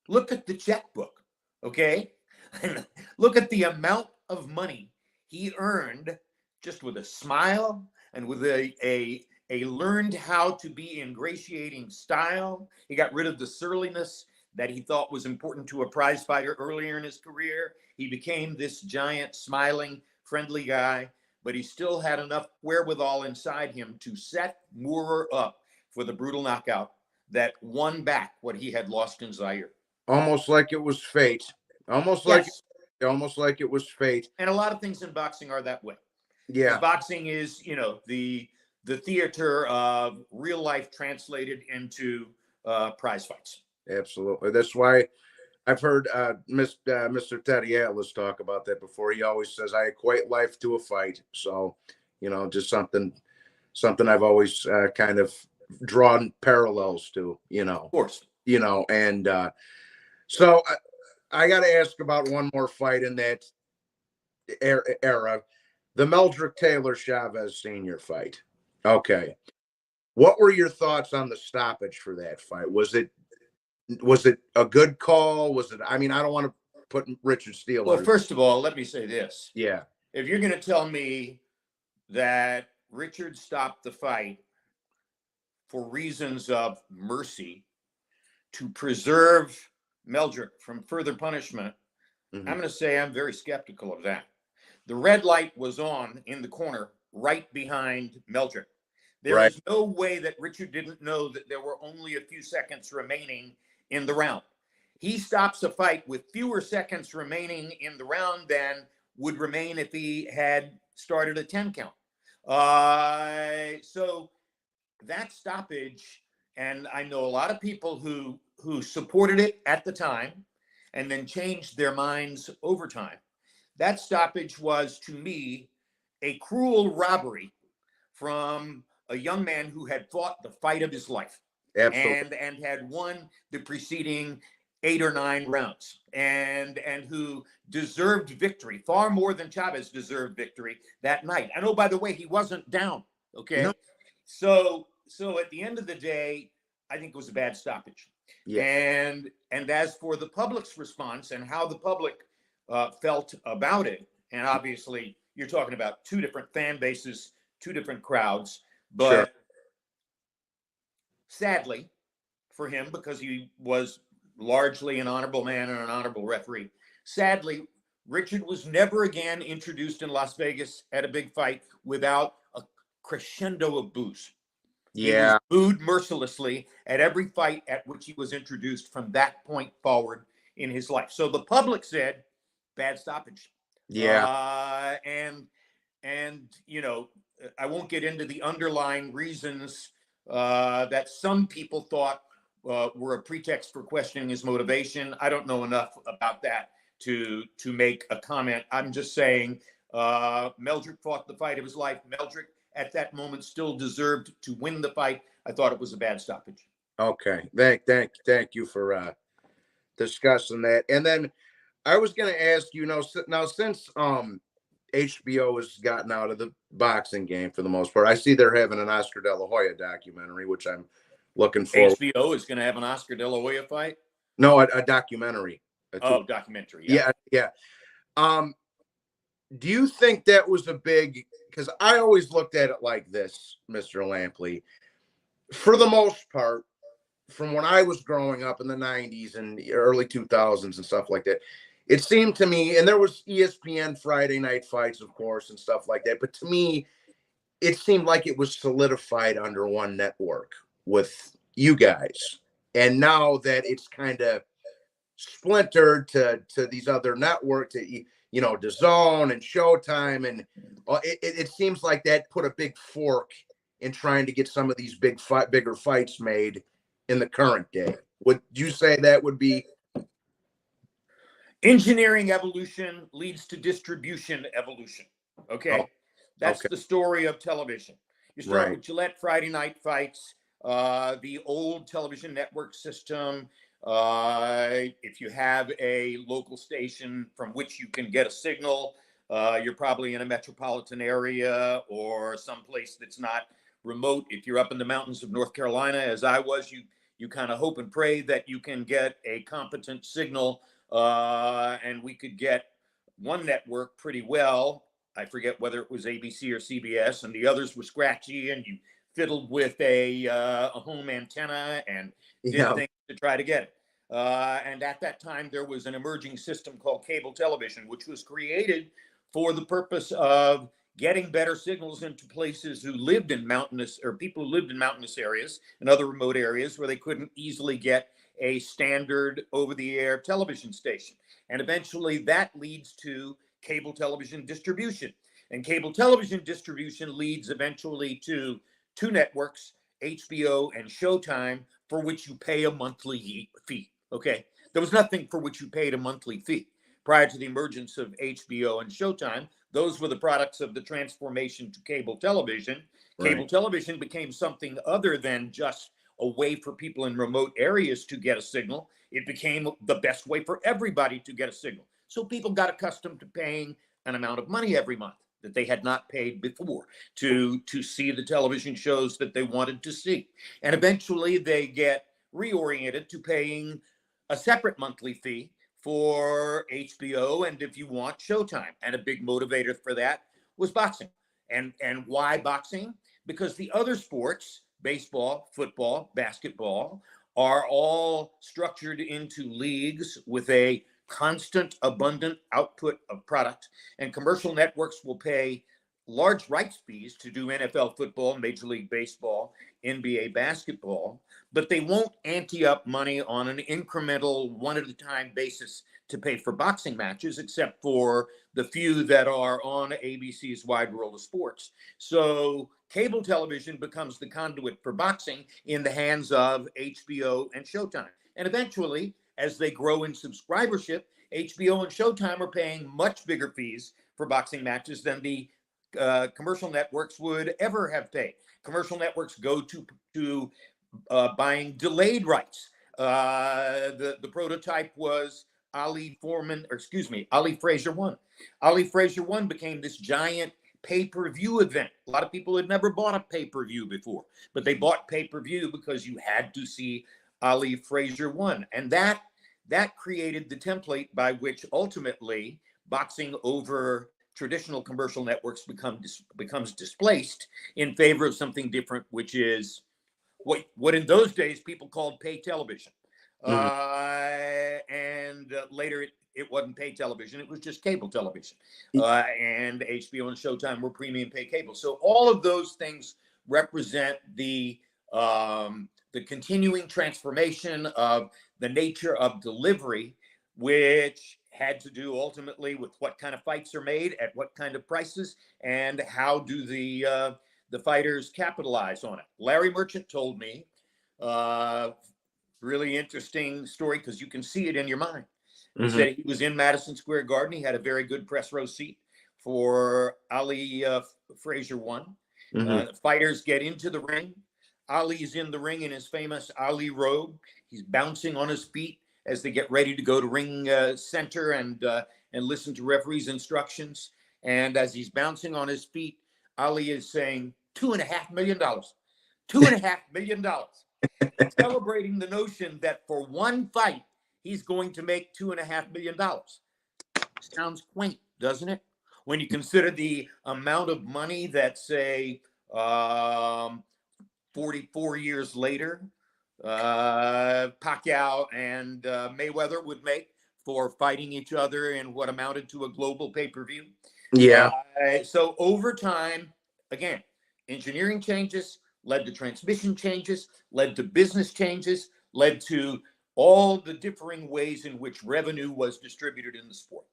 B: Look at the checkbook, okay? Look at the amount of money he earned just with a smile and with a learned how to be ingratiating style. He got rid of the surliness that he thought was important to a prize fighter earlier in his career. He became this giant, smiling, friendly guy, but he still had enough wherewithal inside him to set Moorer up for the brutal knockout that won back what he had lost in Zaire.
A: Almost like it was fate. Almost like
B: Yes.
A: almost like it was fate.
B: And a lot of things in boxing are that way.
A: Yeah,
B: Boxing is, the theater of real life translated into prize fights.
A: absolutely. That's why I've heard Mr. Teddy Atlas talk about that before. He always says, "I equate life to a fight." So, just something I've always kind of drawn parallels to.
B: Of course.
A: And so I got to ask about one more fight in that era, the Meldrick Taylor Chavez Senior fight. Okay, what were your thoughts on the stoppage for that fight? Was it a good call? Was it? I mean, I don't want to put Richard Steele.
B: Well, first of all, let me say this.
A: Yeah.
B: If you're going to tell me that Richard stopped the fight for reasons of mercy to preserve Meldrick from further punishment, I'm going to say I'm very skeptical of that. The red light was on in the corner right behind Meldrick. There is no way that Richard didn't know that there were only a few seconds remaining in the round. He stops a fight with fewer seconds remaining in the round than would remain if he had started a 10 count. So that stoppage, and I know a lot of people who supported it at the time and then changed their minds over time. That stoppage was, to me, a cruel robbery from a young man who had fought the fight of his life.
A: Absolutely.
B: And had won the preceding 8 or 9 rounds and who deserved victory far more than Chavez deserved victory that night. And oh, by the way, he wasn't down. Okay. No. So at the end of the day, I think it was a bad stoppage. Yeah. And as for the public's response and how the public felt about it, and obviously you're talking about 2 different fan bases, 2 different crowds, but sure. Sadly for him, because he was largely an honorable man and an honorable referee, sadly, Richard was never again introduced in Las Vegas at a big fight without a crescendo of boos.
A: Yeah.
B: He was booed mercilessly at every fight at which he was introduced from that point forward in his life. So the public said, bad stoppage.
A: Yeah.
B: And I won't get into the underlying reasons that some people thought were a pretext for questioning his motivation. I don't know enough about that to make a comment. I'm just saying Meldrick fought the fight of his life. Meldrick at that moment still deserved to win the fight. I thought it was a bad stoppage.
A: Okay. Thank you for discussing that. And then I was going to ask you, now since HBO has gotten out of the boxing game for the most part, I see they're having an Oscar De La Hoya documentary, which I'm looking for.
B: HBO is going to have an Oscar De La Hoya fight?
A: No, a documentary.
B: Documentary.
A: Yeah. Do you think that was a big, because I always looked at it like this, Mr. Lampley, for the most part, from when I was growing up in the 90s and early 2000s and stuff like that, it seemed to me, and there was ESPN Friday night fights, of course, and stuff like that, but to me, it seemed like it was solidified under one network with you guys. And now that it's kind of splintered to these other networks, DAZN and Showtime, and it seems like that put a big fork in trying to get some of these bigger fights made in the current day. Would you say that would be?
B: Engineering evolution leads to distribution evolution. Okay. That's the story of television. You start with Gillette Friday night fights, the old television network system. If you have a local station from which you can get a signal, you're probably in a metropolitan area or someplace that's not remote. If you're up in the mountains of North Carolina, as I was, you kind of hope and pray that you can get a competent signal, and we could get one network pretty well. I forget whether it was ABC or CBS, and the others were scratchy, and you fiddled with a home antenna and did
A: Yeah.
B: things to try to get it. And at that time, there was an emerging system called cable television, which was created for the purpose of getting better signals into places who lived in mountainous, or people who lived in mountainous areas and other remote areas where they couldn't easily get a standard over-the-air television station. And eventually that leads to cable television distribution. And cable television distribution leads eventually to two networks, HBO and Showtime, for which you pay a monthly fee. Okay. There was nothing for which you paid a monthly fee prior to the emergence of HBO and Showtime. Those were the products of the transformation to cable television. Cable
A: Right.
B: television became something other than just a way for people in remote areas to get a signal. It became the best way for everybody to get a signal. So people got accustomed to paying an amount of money every month that they had not paid before to see the television shows that they wanted to see. And eventually they get reoriented to paying a separate monthly fee for HBO and, if you want, Showtime. And a big motivator for that was boxing. And why boxing? Because the other sports, baseball, football, basketball, are all structured into leagues with a constant, abundant output of product. And commercial networks will pay large rights fees to do NFL football, Major League Baseball, NBA basketball, but they won't ante up money on an incremental, one at a time basis to pay for boxing matches, except for the few that are on ABC's Wide World of Sports. So cable television becomes the conduit for boxing in the hands of HBO and Showtime. And eventually, as they grow in subscribership, HBO and Showtime are paying much bigger fees for boxing matches than the commercial networks would ever have paid. Commercial networks go to buying delayed rights. The prototype was Ali Frazier 1. Ali Frazier 1 became this giant pay-per-view event. A lot of people had never bought a pay-per-view before, but they bought pay-per-view because you had to see Ali Frazier 1. And that created the template by which ultimately boxing over traditional commercial networks becomes displaced in favor of something different, which is what in those days people called pay television.
A: Mhm.
B: And later it wasn't pay television, it was just cable television.
A: Y-
B: And HBO and Showtime were premium pay cable. So all of those things represent the continuing transformation of the nature of delivery, which had to do ultimately with what kind of fights are made at what kind of prices, and how do the fighters capitalize on it. Larry Merchant told me, really interesting story because you can see it in your mind. He
A: Mhm.
B: said he was in Madison Square Garden. He had a very good press row seat for Ali Frazier 1.
A: Mhm.
B: Fighters get into the ring. Ali's in the ring in his famous Ali robe. He's bouncing on his feet as they get ready to go to ring center and listen to referees' instructions. And as he's bouncing on his feet, Ali is saying $2.5 million, $2.5 million, celebrating the notion that for one fight he's going to make $2.5 million. Sounds quaint, doesn't it? When you consider the amount of money that, say, 44 years later, Pacquiao and Mayweather would make for fighting each other in what amounted to a global pay-per-view.
A: Yeah.
B: So over time, again, engineering changes led to transmission changes, led to business changes, led to all the differing ways in which revenue was distributed in the sport.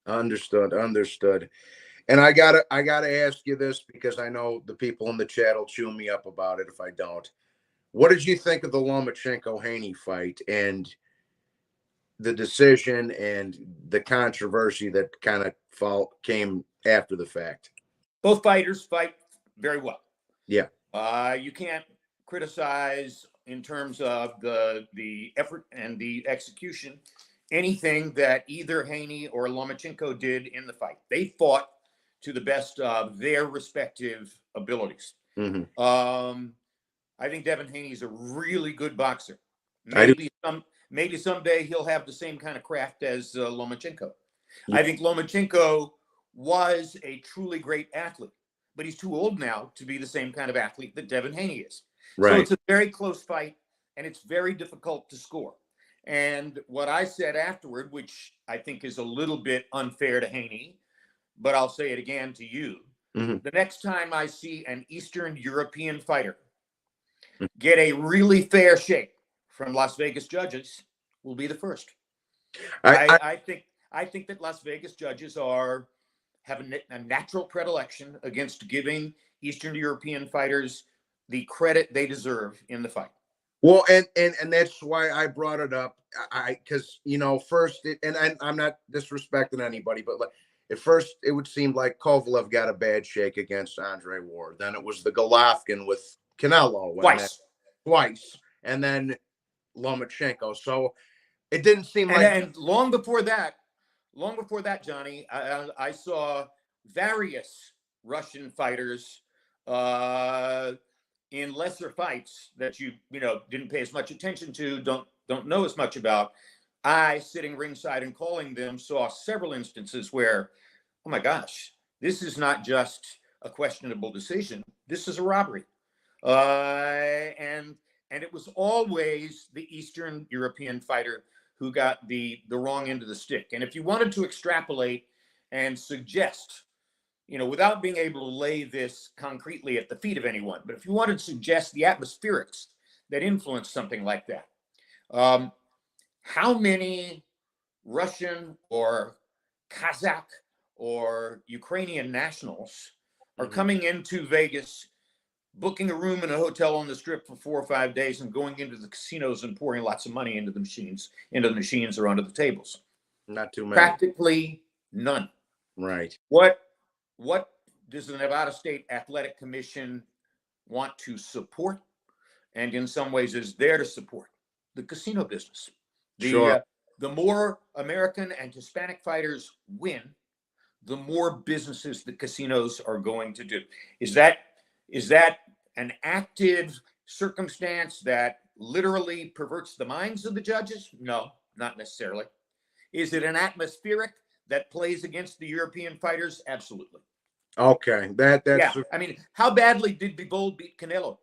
A: Understood. Understood. And I gotta ask you this because I know the people in the chat will chew me up about it if I don't. What did you think of the Lomachenko-Haney fight and the decision and the controversy that kind of came after the fact?
B: Both fighters fight very well.
A: Yeah.
B: You can't criticize in terms of the effort and the execution anything that either Haney or Lomachenko did in the fight. They fought to the best of their respective abilities.
A: Mm-hmm.
B: I think Devin Haney's a really good boxer.
A: I do.
B: Maybe someday he'll have the same kind of craft as Lomachenko.
A: Yeah.
B: I think Lomachenko was a truly great athlete, but he's too old now to be the same kind of athlete that Devin Haney is.
A: Right.
B: So it's a very close fight, and it's very difficult to score. And what I said afterward, which I think is a little bit unfair to Haney, but I'll say it again to you.
A: Mm-hmm.
B: The next time I see an Eastern European fighter get a really fair shake from Las Vegas judges, will be the first. I think that Las Vegas judges have a natural predilection against giving Eastern European fighters the credit they deserve in the fight.
A: Well, and that's why I brought it up. Because first, I'm not disrespecting anybody, but like at first it would seem like Kovalev got a bad shake against Andre Ward. Then it was the Golovkin with Canelo twice, and then Lomachenko. So it didn't seem like.
B: And long before that, Johnny, I saw various Russian fighters in lesser fights that you didn't pay as much attention to, don't know as much about. I, sitting ringside and calling them, saw several instances where, oh my gosh, this is not just a questionable decision. This is a robbery. And it was always the Eastern European fighter who got the wrong end of the stick. And if you wanted to extrapolate and suggest, without being able to lay this concretely at the feet of anyone, but if you wanted to suggest the atmospherics that influence something like that, how many Russian or Kazakh or Ukrainian nationals are coming into Vegas, booking a room in a hotel on the Strip for 4 or 5 days and going into the casinos and pouring lots of money into the machines or onto the tables?
A: Not too many.
B: Practically none.
A: Right.
B: What does the Nevada State Athletic Commission want to support, and in some ways is there to support? The casino business.
A: Sure.
B: The more American and Hispanic fighters win, the more businesses the casinos are going to do. Is that an active circumstance that literally perverts the minds of the judges? No, not necessarily. Is it an atmospheric that plays against the European fighters? Absolutely.
A: Okay, that's
B: yeah. I mean, how badly did Bivol beat Canelo?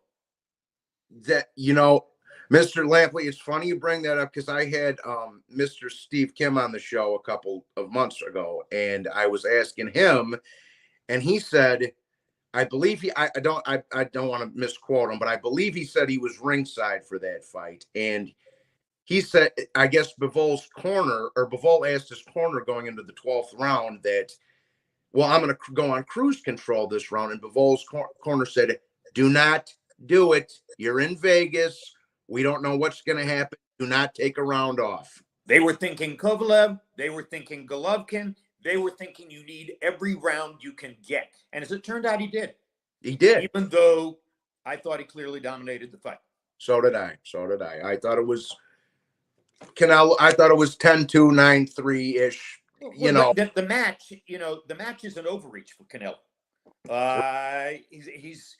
A: Mr. Lampley, it's funny you bring that up because I had Mr. Steve Kim on the show a couple of months ago, and I was asking him, and he said, I believe I don't want to misquote him, but I believe he said he was ringside for that fight, and he said, I guess Bivol asked his corner going into the 12th round that, well, I'm going to go on cruise control this round. And Bivol's corner said, do not do it. You're in Vegas. We don't know what's going to happen. Do not take a round off.
B: They were thinking Kovalev. They were thinking Golovkin. They were thinking you need every round you can get. And as it turned out, he did.
A: He did.
B: Even though I thought he clearly dominated the fight.
A: So did I. I thought it was Canelo. I thought it was 10-2, 9-3-ish.
B: The match is an overreach for Canelo. He's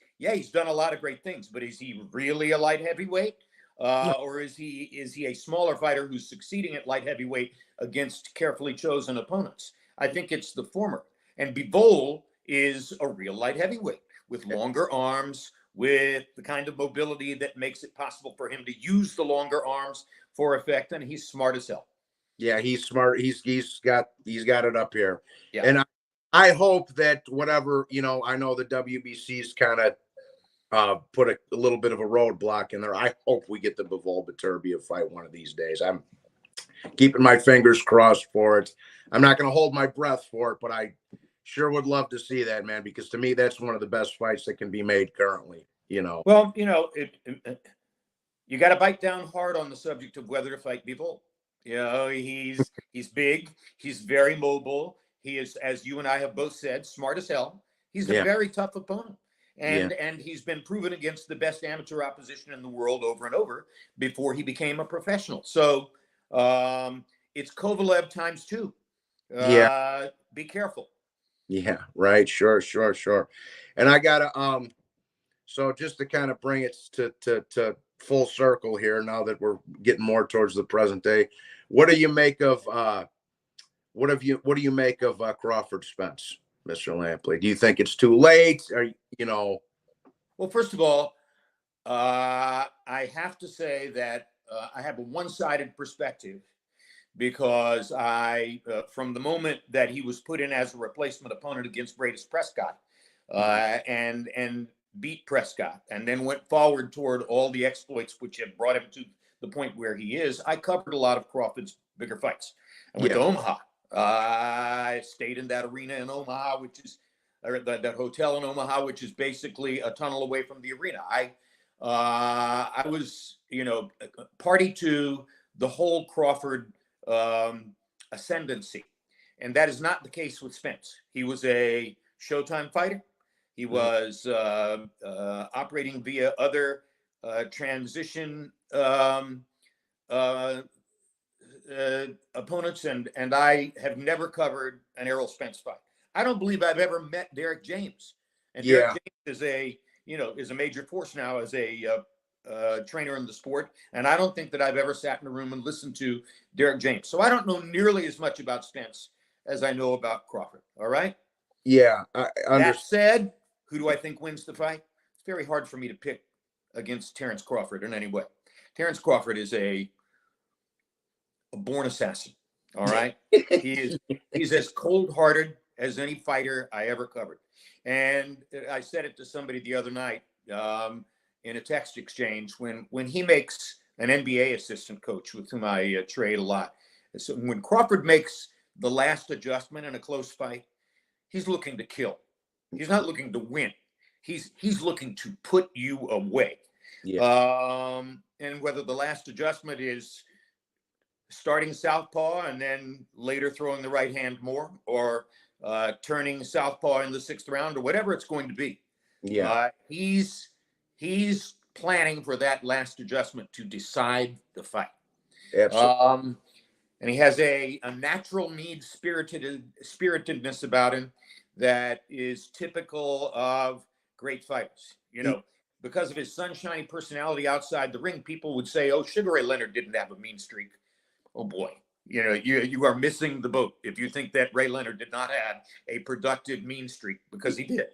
B: done a lot of great things, but is he really a light heavyweight? Or is he a smaller fighter who's succeeding at light heavyweight against carefully chosen opponents? I think it's the former. And Bivol is a real light heavyweight with longer arms, with the kind of mobility that makes it possible for him to use the longer arms for effect, and he's smart as hell.
A: Yeah, he's smart. He's got it up here.
B: Yeah.
A: And I hope that whatever, I know the WBC's kind of put a little bit of a roadblock in there. I hope we get the Bivol Beterbiev fight one of these days. I'm keeping my fingers crossed for it. I'm not going to hold my breath for it, but I sure would love to see that, man, because to me, that's one of the best fights that can be made currently,
B: Well, you got to bite down hard on the subject of whether to fight Bivol. He's big. He's very mobile. He is, as you and I have both said, smart as hell. He's a very tough opponent. And he's been proven against the best amateur opposition in the world over and over before he became a professional. So it's Kovalev times two.
A: Yeah.
B: Be careful.
A: Yeah. Right. Sure. Sure. Sure. And I gotta so just to kind of bring it to full circle here, now that we're getting more towards the present day, what do you make of what do you make of Crawford Spence, Mr. Lampley? Do you think it's too late? Or
B: Well, first of all, I have to say that I have a one-sided perspective because from the moment that he was put in as a replacement opponent against Bradis Prescott, and beat Prescott, and then went forward toward all the exploits which have brought him to the point where he is, I covered a lot of Crawford's bigger fights. I went to Omaha. I stayed in that arena in Omaha, which is that hotel in Omaha, which is basically a tunnel away from the arena. I was, party to the whole Crawford ascendancy, and that is not the case with Spence. He was a Showtime fighter. He was operating via other transition opponents, and I have never covered an Errol Spence fight. I don't believe I've ever met Derek James, and Derek James is a major force now as a trainer in the sport, and I don't think that I've ever sat in a room and listened to Derek James. So I don't know nearly as much about Spence as I know about Crawford. All right.
A: Yeah.
B: That said, who do I think wins the fight? It's very hard for me to pick against Terrence Crawford in any way. Terrence Crawford is a born assassin. All right. He's as cold-hearted as any fighter I ever covered. And I said it to somebody the other night in a text exchange when he makes an NBA assistant coach with whom I trade a lot. So when Crawford makes the last adjustment in a close fight, he's looking to kill. He's not looking to win. He's looking to put you away. Yeah. And whether the last adjustment is starting southpaw and then later throwing the right hand more, or turning southpaw in the 6th round, or whatever it's going to be. Yeah. He's planning for that last adjustment to decide the fight. Absolutely. And he has a natural need spiritedness about him that is typical of great fighters. Because of his sunshiny personality outside the ring, people would say, "Oh, Sugar Ray Leonard didn't have a mean streak." Oh boy, you are missing the boat if you think that Ray Leonard did not have a productive mean streak, because he did.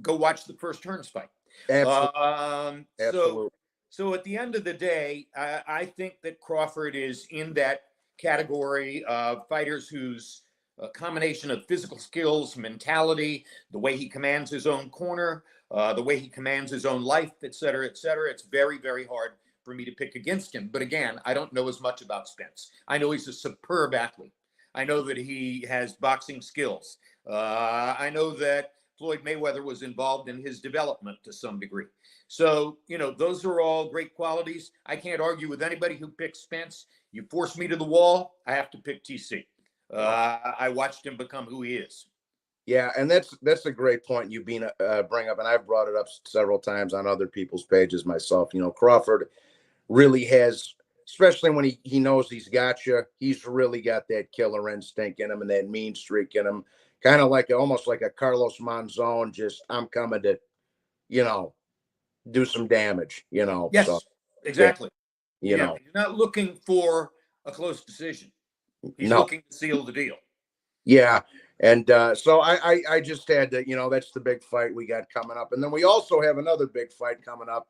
B: Go watch the first Hearns fight. Absolutely. Absolutely. So at the end of the day, I think that Crawford is in that category of fighters whose combination of physical skills, mentality, the way he commands his own corner, the way he commands his own life, et cetera, it's very, very hard for me to pick against him. But again, I don't know as much about Spence. I know he's a superb athlete. I know that he has boxing skills. I know that Floyd Mayweather was involved in his development to some degree. So, those are all great qualities. I can't argue with anybody who picks Spence. You force me to the wall, I have to pick TC. I watched him become who he is.
A: Yeah, and that's a great point you bring up, and I've brought it up several times on other people's pages myself. Crawford really has, especially when he knows he's got you, he's really got that killer instinct in him and that mean streak in him, kind of almost like a Carlos Monzon, just I'm coming to, do some damage,
B: Yes,
A: so,
B: exactly.
A: Yeah,
B: he's not looking for a close decision. He's looking to seal the deal.
A: Yeah. And so I just had to, that's the big fight we got coming up. And then we also have another big fight coming up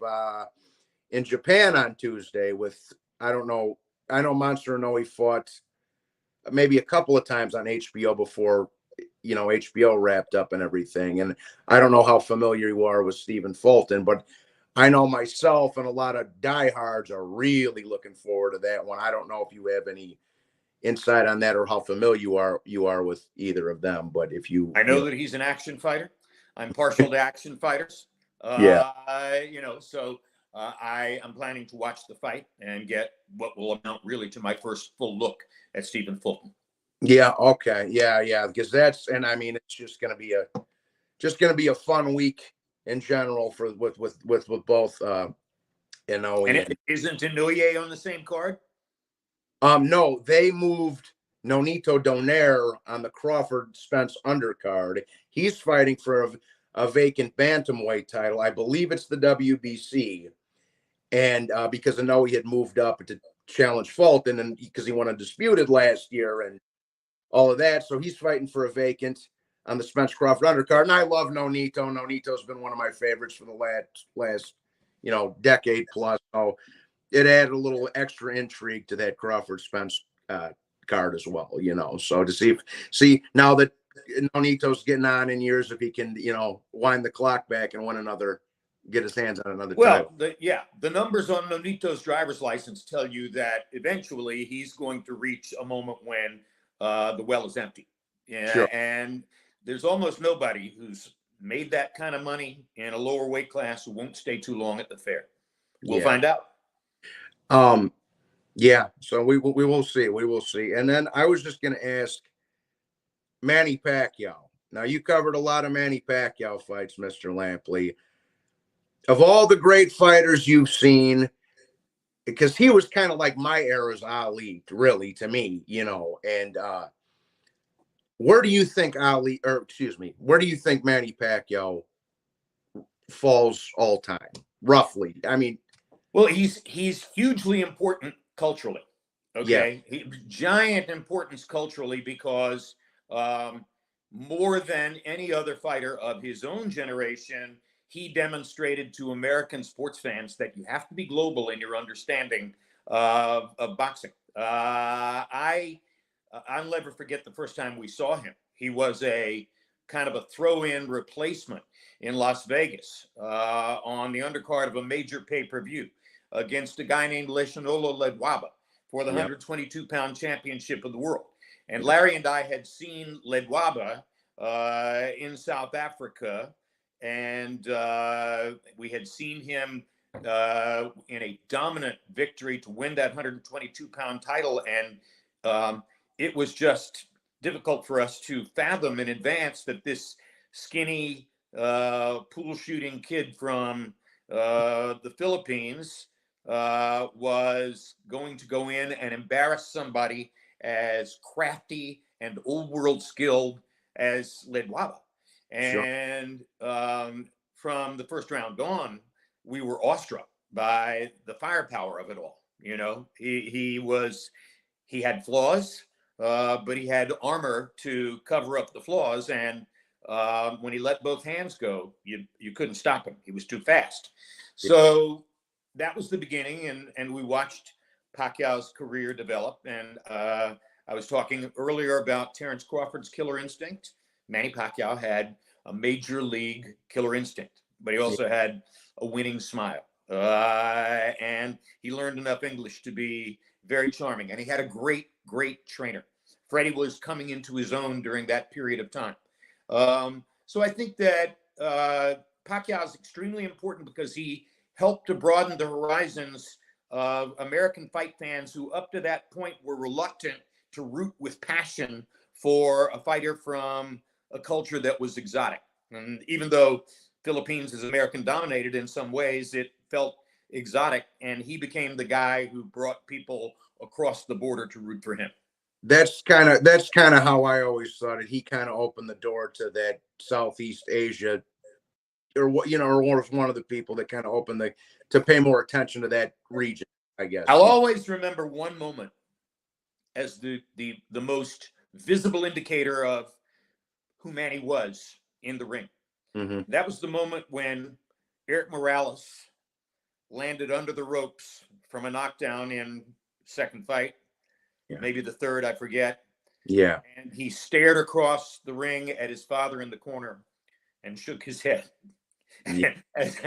A: in Japan on Tuesday with, I don't know, I know Monster Inoue fought maybe a couple of times on HBO before, HBO wrapped up and everything. And I don't know how familiar you are with Stephen Fulton, but I know myself and a lot of diehards are really looking forward to that one. I don't know if you have any insight on that or how familiar you are with either of them, but if
B: I know that he's an action fighter. I'm partial to action fighters.
A: Yeah.
B: So I am planning to watch the fight and get what will amount really to my first full look at Stephen Fulton.
A: Yeah. Okay. Yeah. Because it's just going to be a fun week in general with both.
B: And isn't Inoue on the same card?
A: No, they moved Nonito Donaire on the Crawford Spence undercard. He's fighting for a vacant bantamweight title. I believe it's the WBC. And because I know he had moved up to challenge Fulton, and because he won undisputed last year and all of that. So he's fighting for a vacant on the Spence Crawford undercard. And I love Nonito. Nonito's been one of my favorites for the last decade plus. So it added a little extra intrigue to that Crawford Spence card as well, So to see now that Nonito's getting on in years, if he can, wind the clock back and get his hands on another title.
B: The numbers on Nonito's driver's license tell you that eventually he's going to reach a moment when the well is empty. Yeah, sure. And there's almost nobody who's made that kind of money in a lower weight class who won't stay too long at the fair. We'll find out.
A: Yeah. So we will see. We will see. And then I was just going to ask Manny Pacquiao. Now you covered a lot of Manny Pacquiao fights, Mr. Lampley. Of all the great fighters you've seen, because he was kind of like my era's Ali, really, to me, and where do you think where do you think Manny Pacquiao falls all time, roughly? I mean,
B: well, he's hugely important culturally. Okay. Yeah. Giant importance culturally because more than any other fighter of his own generation, he demonstrated to American sports fans that you have to be global in your understanding of boxing. I'll never forget the first time we saw him. He was a kind of a throw-in replacement in Las Vegas on the undercard of a major pay-per-view against a guy named Leshanolo Ledwaba for the 122-pound championship of the world. And Larry and I had seen Ledwaba in South Africa, and we had seen him in a dominant victory to win that 122-pound title. And it was just difficult for us to fathom in advance that this skinny pool shooting kid from the Philippines was going to go in and embarrass somebody as crafty and old world skilled as Ledwaba. And from the first round on, we were awestruck by the firepower of it all. He had flaws, but he had armor to cover up the flaws. And when he let both hands go, you couldn't stop him. He was too fast. So that was the beginning, and we watched Pacquiao's career develop. And I was talking earlier about Terrence Crawford's killer instinct. Manny Pacquiao had a major league killer instinct, but he also had a winning smile. And he learned enough English to be very charming. And he had a great, great trainer. Freddie was coming into his own during that period of time. So I think that Pacquiao is extremely important because he helped to broaden the horizons of American fight fans who up to that point were reluctant to root with passion for a fighter from a culture that was exotic. And even though Philippines is American dominated in some ways, it felt exotic, and he became the guy who brought people across the border to root for him.
A: That's kind of how I always thought it. He kind of opened the door to that Southeast Asia, or was one of the people that kind of opened to pay more attention to that region, I guess.
B: I'll always remember one moment as the most visible indicator of who Manny was in the ring.
A: Mm-hmm.
B: That was the moment when Eric Morales landed under the ropes from a knockdown in second fight, maybe the third, I forget.
A: Yeah.
B: And he stared across the ring at his father in the corner and shook his head. Yeah. as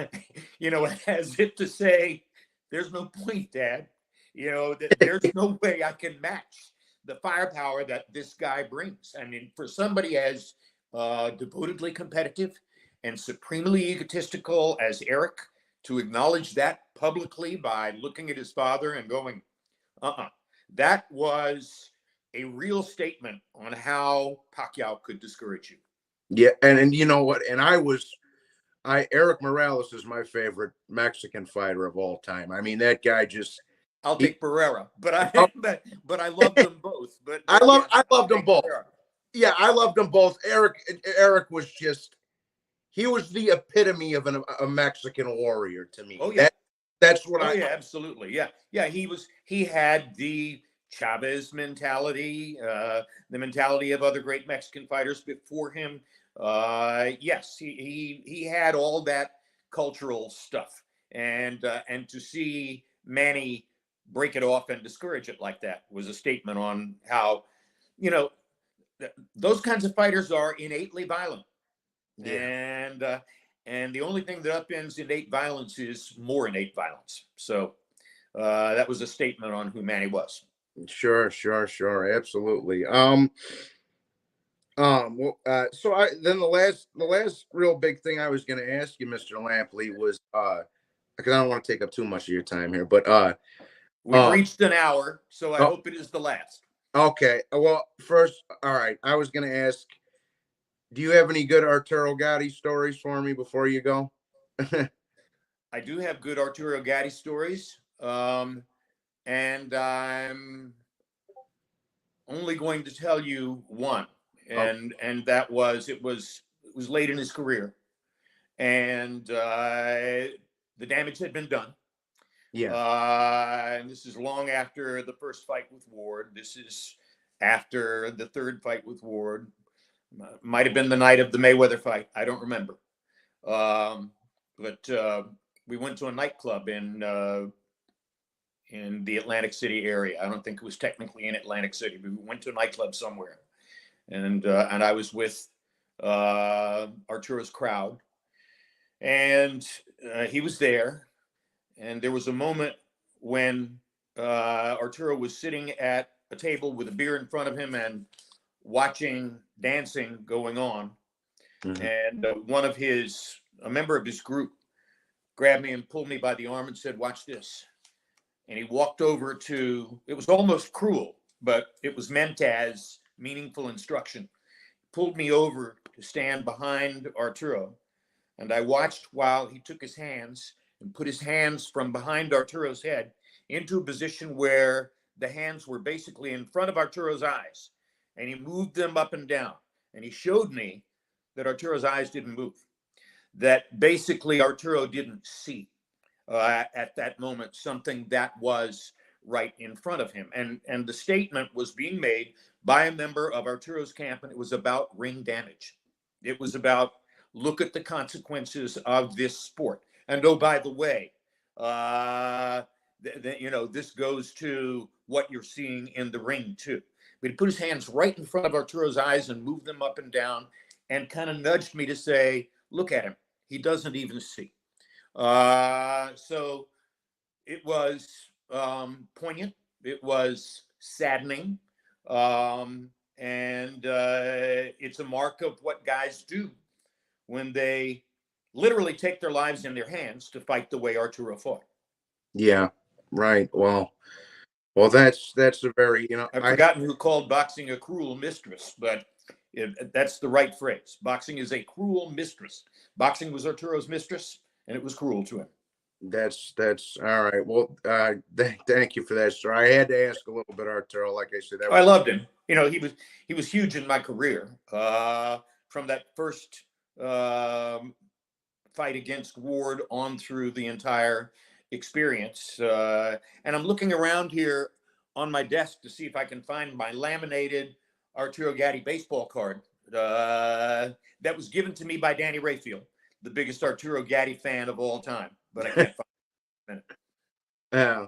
B: if to say, there's no point, Dad. There's no way I can match the firepower that this guy brings. I mean, for somebody as devotedly competitive and supremely egotistical as Eric, to acknowledge that publicly by looking at his father and going, that was a real statement on how Pacquiao could discourage you.
A: Yeah, and you know what? And Eric Morales is my favorite Mexican fighter of all time. I mean, that guy
B: I'll
A: He,
B: take Barrera, but
A: oh,
B: but I love them both. But yes,
A: I
B: I'll
A: loved them
B: take
A: both.
B: Barrera.
A: Yeah, I loved them both. Eric was just, he was the epitome of a Mexican warrior to me.
B: Oh yeah.
A: That's what
B: Oh
A: I.
B: yeah, absolutely. Yeah, yeah. He had the Chavez mentality, the mentality of other great Mexican fighters before him. Yes, he had all that cultural stuff, and to see Manny break it off and discourage it like that was a statement on how, you know, those kinds of fighters are innately violent,
A: Yeah,
B: and uh, and the only thing that upends innate violence is more innate violence. So that was a statement on who Manny was.
A: sure, absolutely. Well, so then the last real big thing I was going to ask you, Mr. Lampley, was because I don't want to take up too much of your time here, but
B: We've
A: um,
B: reached an hour, so I
A: oh,
B: hope it is the last.
A: okay. Well, first, all right. I was going to ask, do you have any good Arturo Gatti stories for me before you go?
B: I do have good Arturo Gatti stories, and I'm only going to tell you one,
A: Oh,
B: and that was it was late in his career, and the damage had been done.
A: yeah.
B: And this is long after the first fight with Ward. This is after the third fight with Ward. Might have been the night of the Mayweather fight. I don't remember. But we went to a nightclub in the Atlantic City area. I don't think it was technically in Atlantic City, but we went to a nightclub somewhere, and I was with Arturo's crowd, and he was there. And there was a moment when Arturo was sitting at a table with a beer in front of him and watching dancing going on.
A: Mhm.
B: And a member of his group grabbed me and pulled me by the arm and said, "Watch this." And he walked over to, it was almost cruel, but it was meant as meaningful instruction. Pulled me over to stand behind Arturo. And I watched while he took his hands and put his hands from behind Arturo's head into a position where the hands were basically in front of Arturo's eyes. And he moved them up and down. And he showed me that Arturo's eyes didn't move, that basically Arturo didn't see at that moment something that was right in front of him. And the statement was being made by a member of Arturo's camp, and it was about ring damage. It was about, look at the consequences of this sport. And oh, by the way, this goes to what you're seeing in the ring too. But he put his hands right in front of Arturo's eyes and moved them up and down, and kind of nudged me to say, "Look at him. He doesn't even see." So it was poignant. It was saddening. And it's a mark of what guys do when they literally take their lives in their hands to fight the way Arturo fought.
A: Yeah. Right. Well, that's a very,
B: I've forgotten who called boxing a cruel mistress, but that's the right phrase. Boxing is a cruel mistress. Boxing was Arturo's mistress, and it was cruel to him.
A: that's all right. Well, thank you for that, sir. I had to ask a little bit, Arturo. Like I said, that
B: I
A: was
B: loved him. He was huge in my career. From that first fight against Ward on through the entire experience. And I'm looking around here on my desk to see if I can find my laminated Arturo Gatti baseball card that was given to me by Danny Rayfield, the biggest Arturo Gatti fan of all time. But I can't find it.
A: yeah.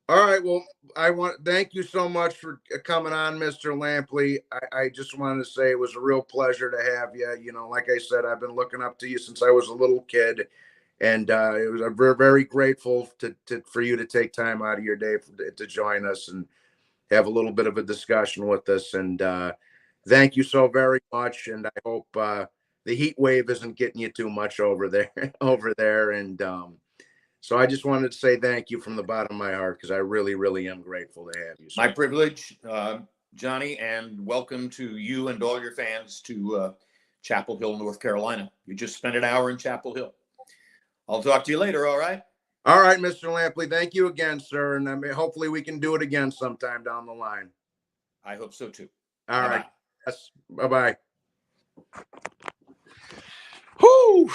A: All right. Well, I want thank you so much for coming on, Mr. Lampley. I just wanted to say it was a real pleasure to have you. Like I said, I've been looking up to you since I was a little kid, and I'm very, very grateful for you to take time out of your day to join us and have a little bit of a discussion with us. And thank you so very much. And I hope the heat wave isn't getting you too much over there, over there. And so I just wanted to say thank you from the bottom of my heart because I really, really am grateful to have you,
B: My
A: sir.
B: privilege, Johnny, and welcome to you and all your fans to Chapel Hill, North Carolina. You just spent an hour in Chapel Hill. I'll talk to you later, all right?
A: All right, Mr. Lampley. Thank you again, sir. And hopefully we can do it again sometime down the line.
B: I hope so too.
A: All
B: Bye-bye.
A: right. Yes. Bye-bye. Whoo.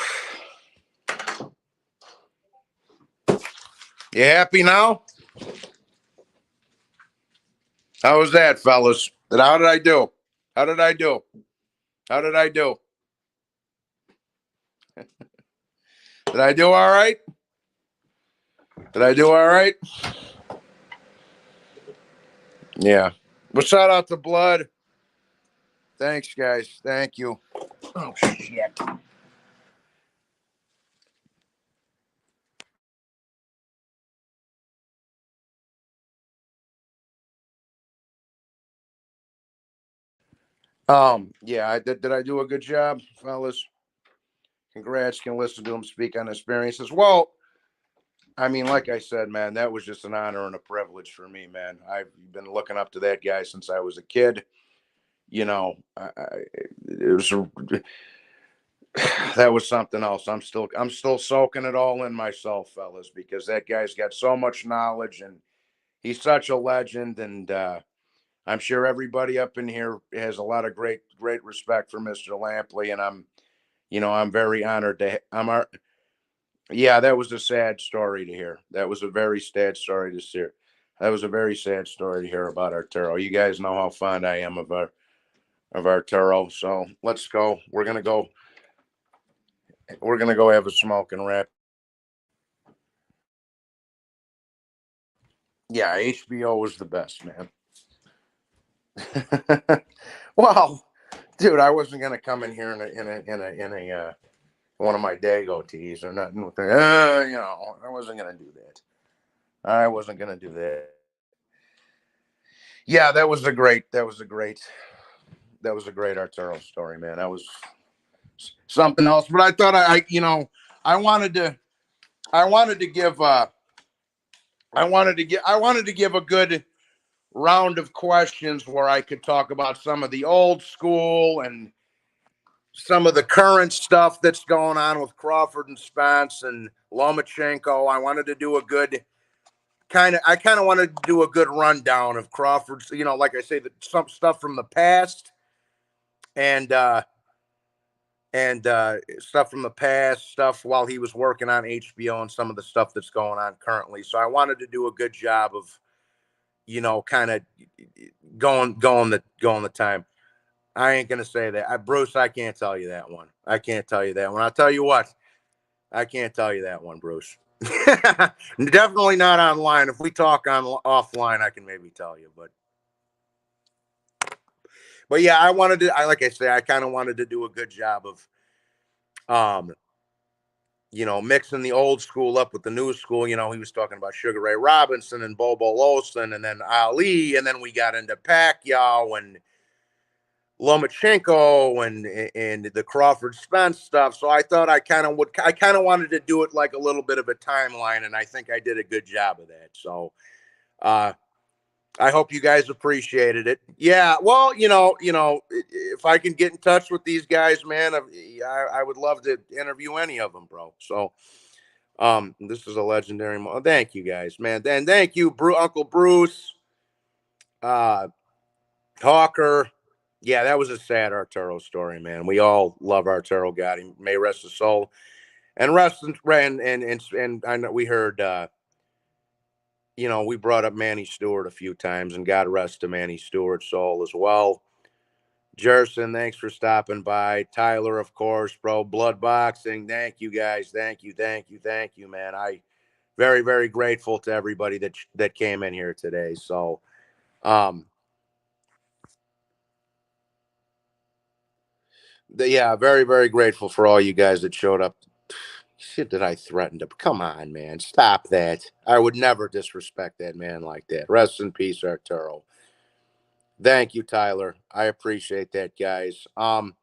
A: You happy now? How was that, fellas? How did I do? How did I do? How did I do? Did I do all right? Did I do all right? Yeah. Well, shout out to Blood. Thanks, guys. Thank you. Oh, shit. Yeah, did I do a good job, fellas? Congrats. Can listen to him speak on experiences. Well, I mean, like I said, man, that was just an honor and a privilege for me, man. I've been looking up to that guy since I was a kid. You know, it was that was something else. I'm still soaking it all in myself, fellas, because that guy's got so much knowledge and he's such a legend. And I'm sure everybody up in here has a lot of great respect for Mr. Lampley, and I'm very honored to. Yeah, that was a sad story to hear. That was a very sad story to hear. That was a very sad story to hear about Arturo. You guys know how fond I am of Arturo. So let's go. We're gonna go. We're gonna go have a smoke and wrap. Yeah, HBO was the best, man. Well, dude, I wasn't gonna come in here in a one of my Dago tees or nothing. I wasn't gonna do that. I wasn't gonna do that. Yeah, that was a great Arturo story, man. That was something else. But I thought I wanted to I wanted to give I wanted to give a good round of questions where I could talk about some of the old school and some of the current stuff that's going on with Crawford and Spence and Lomachenko. I wanted to do a good I kind of wanted to do a good rundown of Crawford's, like I say, some stuff from the past and stuff from the past, stuff while he was working on HBO and some of the stuff that's going on currently. So I wanted to do a good job of, kind of going the time. I ain't gonna say that. Bruce, I can't tell you that one. I can't tell you that one. I'll tell you what. I can't tell you that one, Bruce. Definitely not online. If we talk on offline, I can maybe tell you. But yeah, like I say, I kind of wanted to do a good job of um mixing the old school up with the new school. He was talking about Sugar Ray Robinson and Bobo Lawson and then Ali, and then we got into Pacquiao and Lomachenko and the Crawford Spence stuff. So I thought I kind of wanted to do it like a little bit of a timeline, and I think I did a good job of that. So I hope you guys appreciated it. Yeah, well, if I can get in touch with these guys, man, I would love to interview any of them, bro. So this is a legendary moment. Thank you guys, man. And thank you, Uncle Bruce, Hawker. Yeah, that was a sad Arturo story, man. We all love Arturo. God, he may rest his soul, and rest and I know we heard. We brought up Manny Stewart a few times, and God rest to Manny Stewart's soul as well. Jerson, thanks for stopping by. Tyler, of course, bro. Blood Boxing, thank you guys. Thank you, man. I very, very grateful to everybody that came in here today. So, yeah, very, very grateful for all you guys that showed up. Shit, did I threaten to? Come on, man, stop that. I would never disrespect that man like that. Rest in peace, Arturo. Thank you, Tyler. I appreciate that, guys. Well,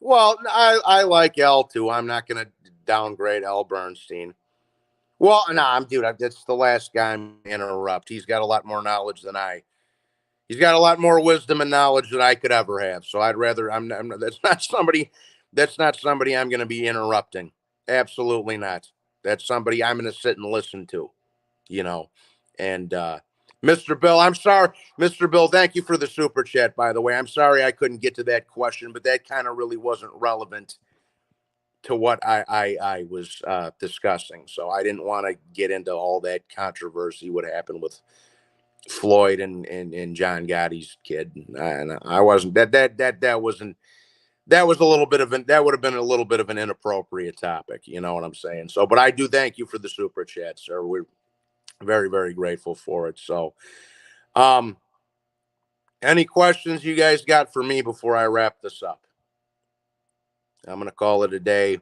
A: I like L too. I'm not gonna downgrade L Bernstein. Well, no, dude. That's the last guy I'm gonna interrupt. He's got a lot more knowledge than I. He's got a lot more wisdom and knowledge than I could ever have. So I'd rather. That's not somebody. That's not somebody I'm going to be interrupting. Absolutely not. That's somebody I'm going to sit and listen to, you know. And Mr. Bill, I'm sorry. Mr. Bill, thank you for the super chat, by the way. I'm sorry I couldn't get to that question, but that kind of really wasn't relevant to what I was discussing. So I didn't want to get into all that controversy, what happened with Floyd and John Gotti's kid. And I wasn't that wasn't that was a little bit of that would have been a little bit of an inappropriate topic. You know what I'm saying? So, but I do thank you for the super chat, sir. We're very, very grateful for it. So, um, any questions you guys got for me before I wrap this up? I'm going to call it a day.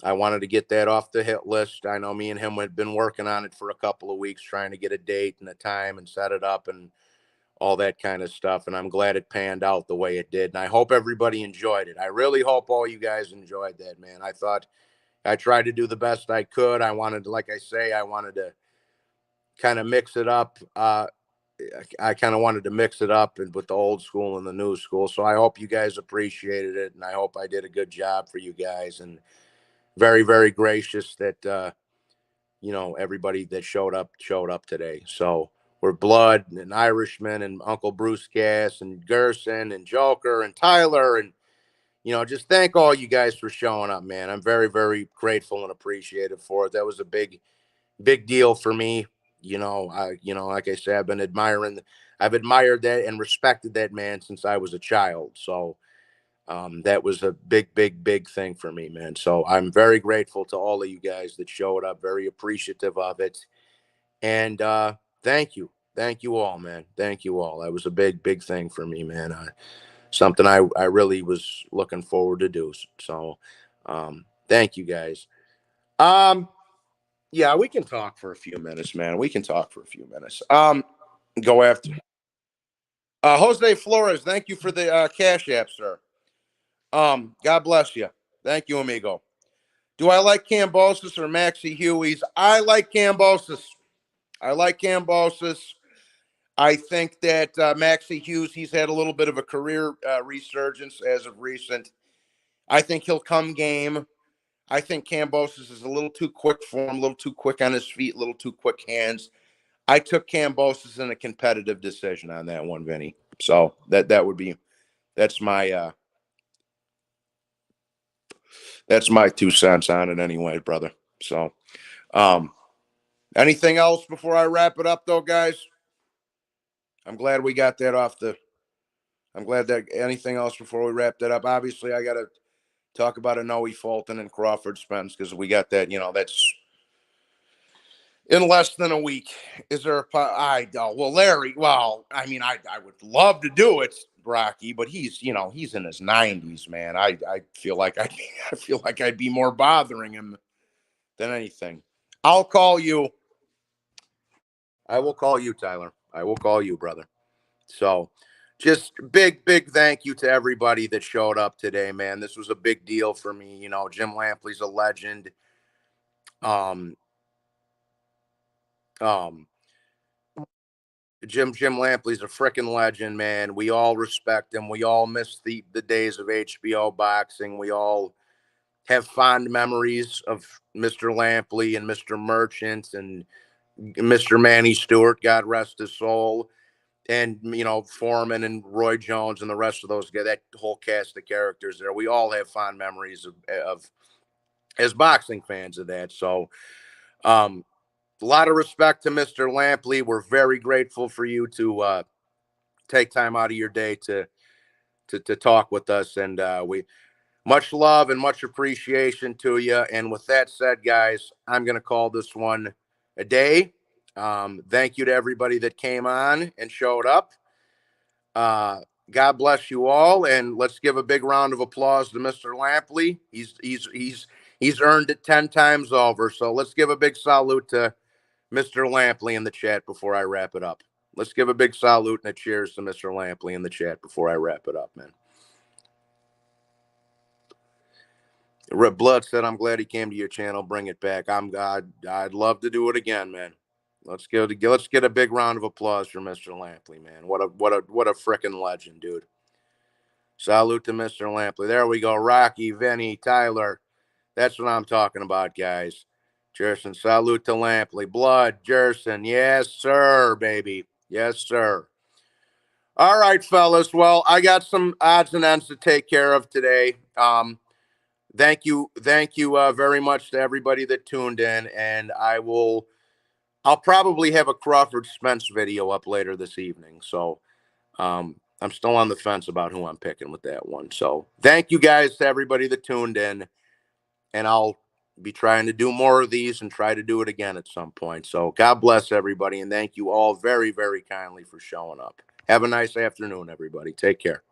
A: I wanted to get that off the hit list. I know me and him had been working on it for a couple of weeks, trying to get a date and a time and set it up and all that kind of stuff. And I'm glad it panned out the way it did. And I hope everybody enjoyed it. I really hope all you guys enjoyed that, man. I thought I tried to do the best I could. I wanted to, like I say, I wanted to kind of mix it up. I kind of wanted to mix it up with the old school and the new school. So I hope you guys appreciated it. And I hope I did a good job for you guys. And very, very gracious that, you know, everybody that showed up today. So we're Blood and Irishman and Uncle Bruce Gas and Gerson and Joker and Tyler. And, you know, just thank all you guys for showing up, man. I'm very, very grateful and appreciative for it. That was a big deal for me. You know, like I said, I've admired that and respected that man since I was a child. So that was a big, big, big thing for me, man. So I'm very grateful to all of you guys that showed up, very appreciative of it. And thank you. Thank you all, man. Thank you all. That was a big, big thing for me, man. Something I really was looking forward to do. So thank you guys. Yeah, we can talk for a few minutes, man. We can talk for a few minutes. Go after Jose Flores. Thank you for the cash app, sir. God bless you. Thank you, amigo. Do I like Kambosos or Maxie Huey's? I like Kambosos. I like Kambosos. I think that Maxie Hughes, he's had a little bit of a career resurgence as of recent. I think he'll come game. I think Kambosos is a little too quick for him, a little too quick on his feet, a little too quick hands. I took Kambosos in a competitive decision on that one, Vinny. So that would be that's my 2 cents on it anyway, brother. So anything else before I wrap it up though, guys? I'm glad we got that off the I'm glad that anything else before we wrap that up. Obviously, I gotta talk about a Noe Fulton and Crawford Spence because we got that, you know, that's in less than a week. Is there well, Larry, well, I mean, I would love to do it, Rocky, but he's, you know, he's in his 90s, man. I feel like I feel like I'd be more bothering him than anything. I'll call you. I will call you, Tyler. I will call you, brother. So just big, big thank you to everybody that showed up today, man. This was a big deal for me. You know, Jim Lampley's a legend. Um, um, Jim Lampley's a freaking legend, man. We all respect him. We all miss the days of HBO boxing. We all have fond memories of Mr. Lampley and Mr. Merchant and Mr. Manny Stewart, God rest his soul. And, you know, Foreman and Roy Jones and the rest of those guys, that whole cast of characters there. We all have fond memories of as boxing fans of that. So, a lot of respect to Mr. Lampley. We're very grateful for you to take time out of your day to talk with us. And we much love and much appreciation to you. And with that said, guys, I'm going to call this one a day. Thank you to everybody that came on and showed up. God bless you all, and let's give a big round of applause to Mr. Lampley. He's earned it 10 times over. So let's give a big salute to Mr. Lampley in the chat before I wrap it up. Let's give a big salute and a cheers to Mr. Lampley in the chat before I wrap it up, man. Red Blood said, "I'm glad he came to your channel. Bring it back." I'd love to do it again, man. Let's get a big round of applause for Mr. Lampley, man. What a freaking legend, dude. Salute to Mr. Lampley. There we go. Rocky, Vinny, Tyler. That's what I'm talking about, guys. Jerson, salute to Lampley. Blood, Jerson. Yes, sir, baby. Yes, sir. All right, fellas. Well, I got some odds and ends to take care of today. Thank you very much to everybody that tuned in, and I'll probably have a Crawford Spence video up later this evening. So I'm still on the fence about who I'm picking with that one. So thank you guys to everybody that tuned in, and I'll be trying to do more of these and try to do it again at some point. So God bless everybody, and thank you all very, very kindly for showing up. Have a nice afternoon, everybody. Take care.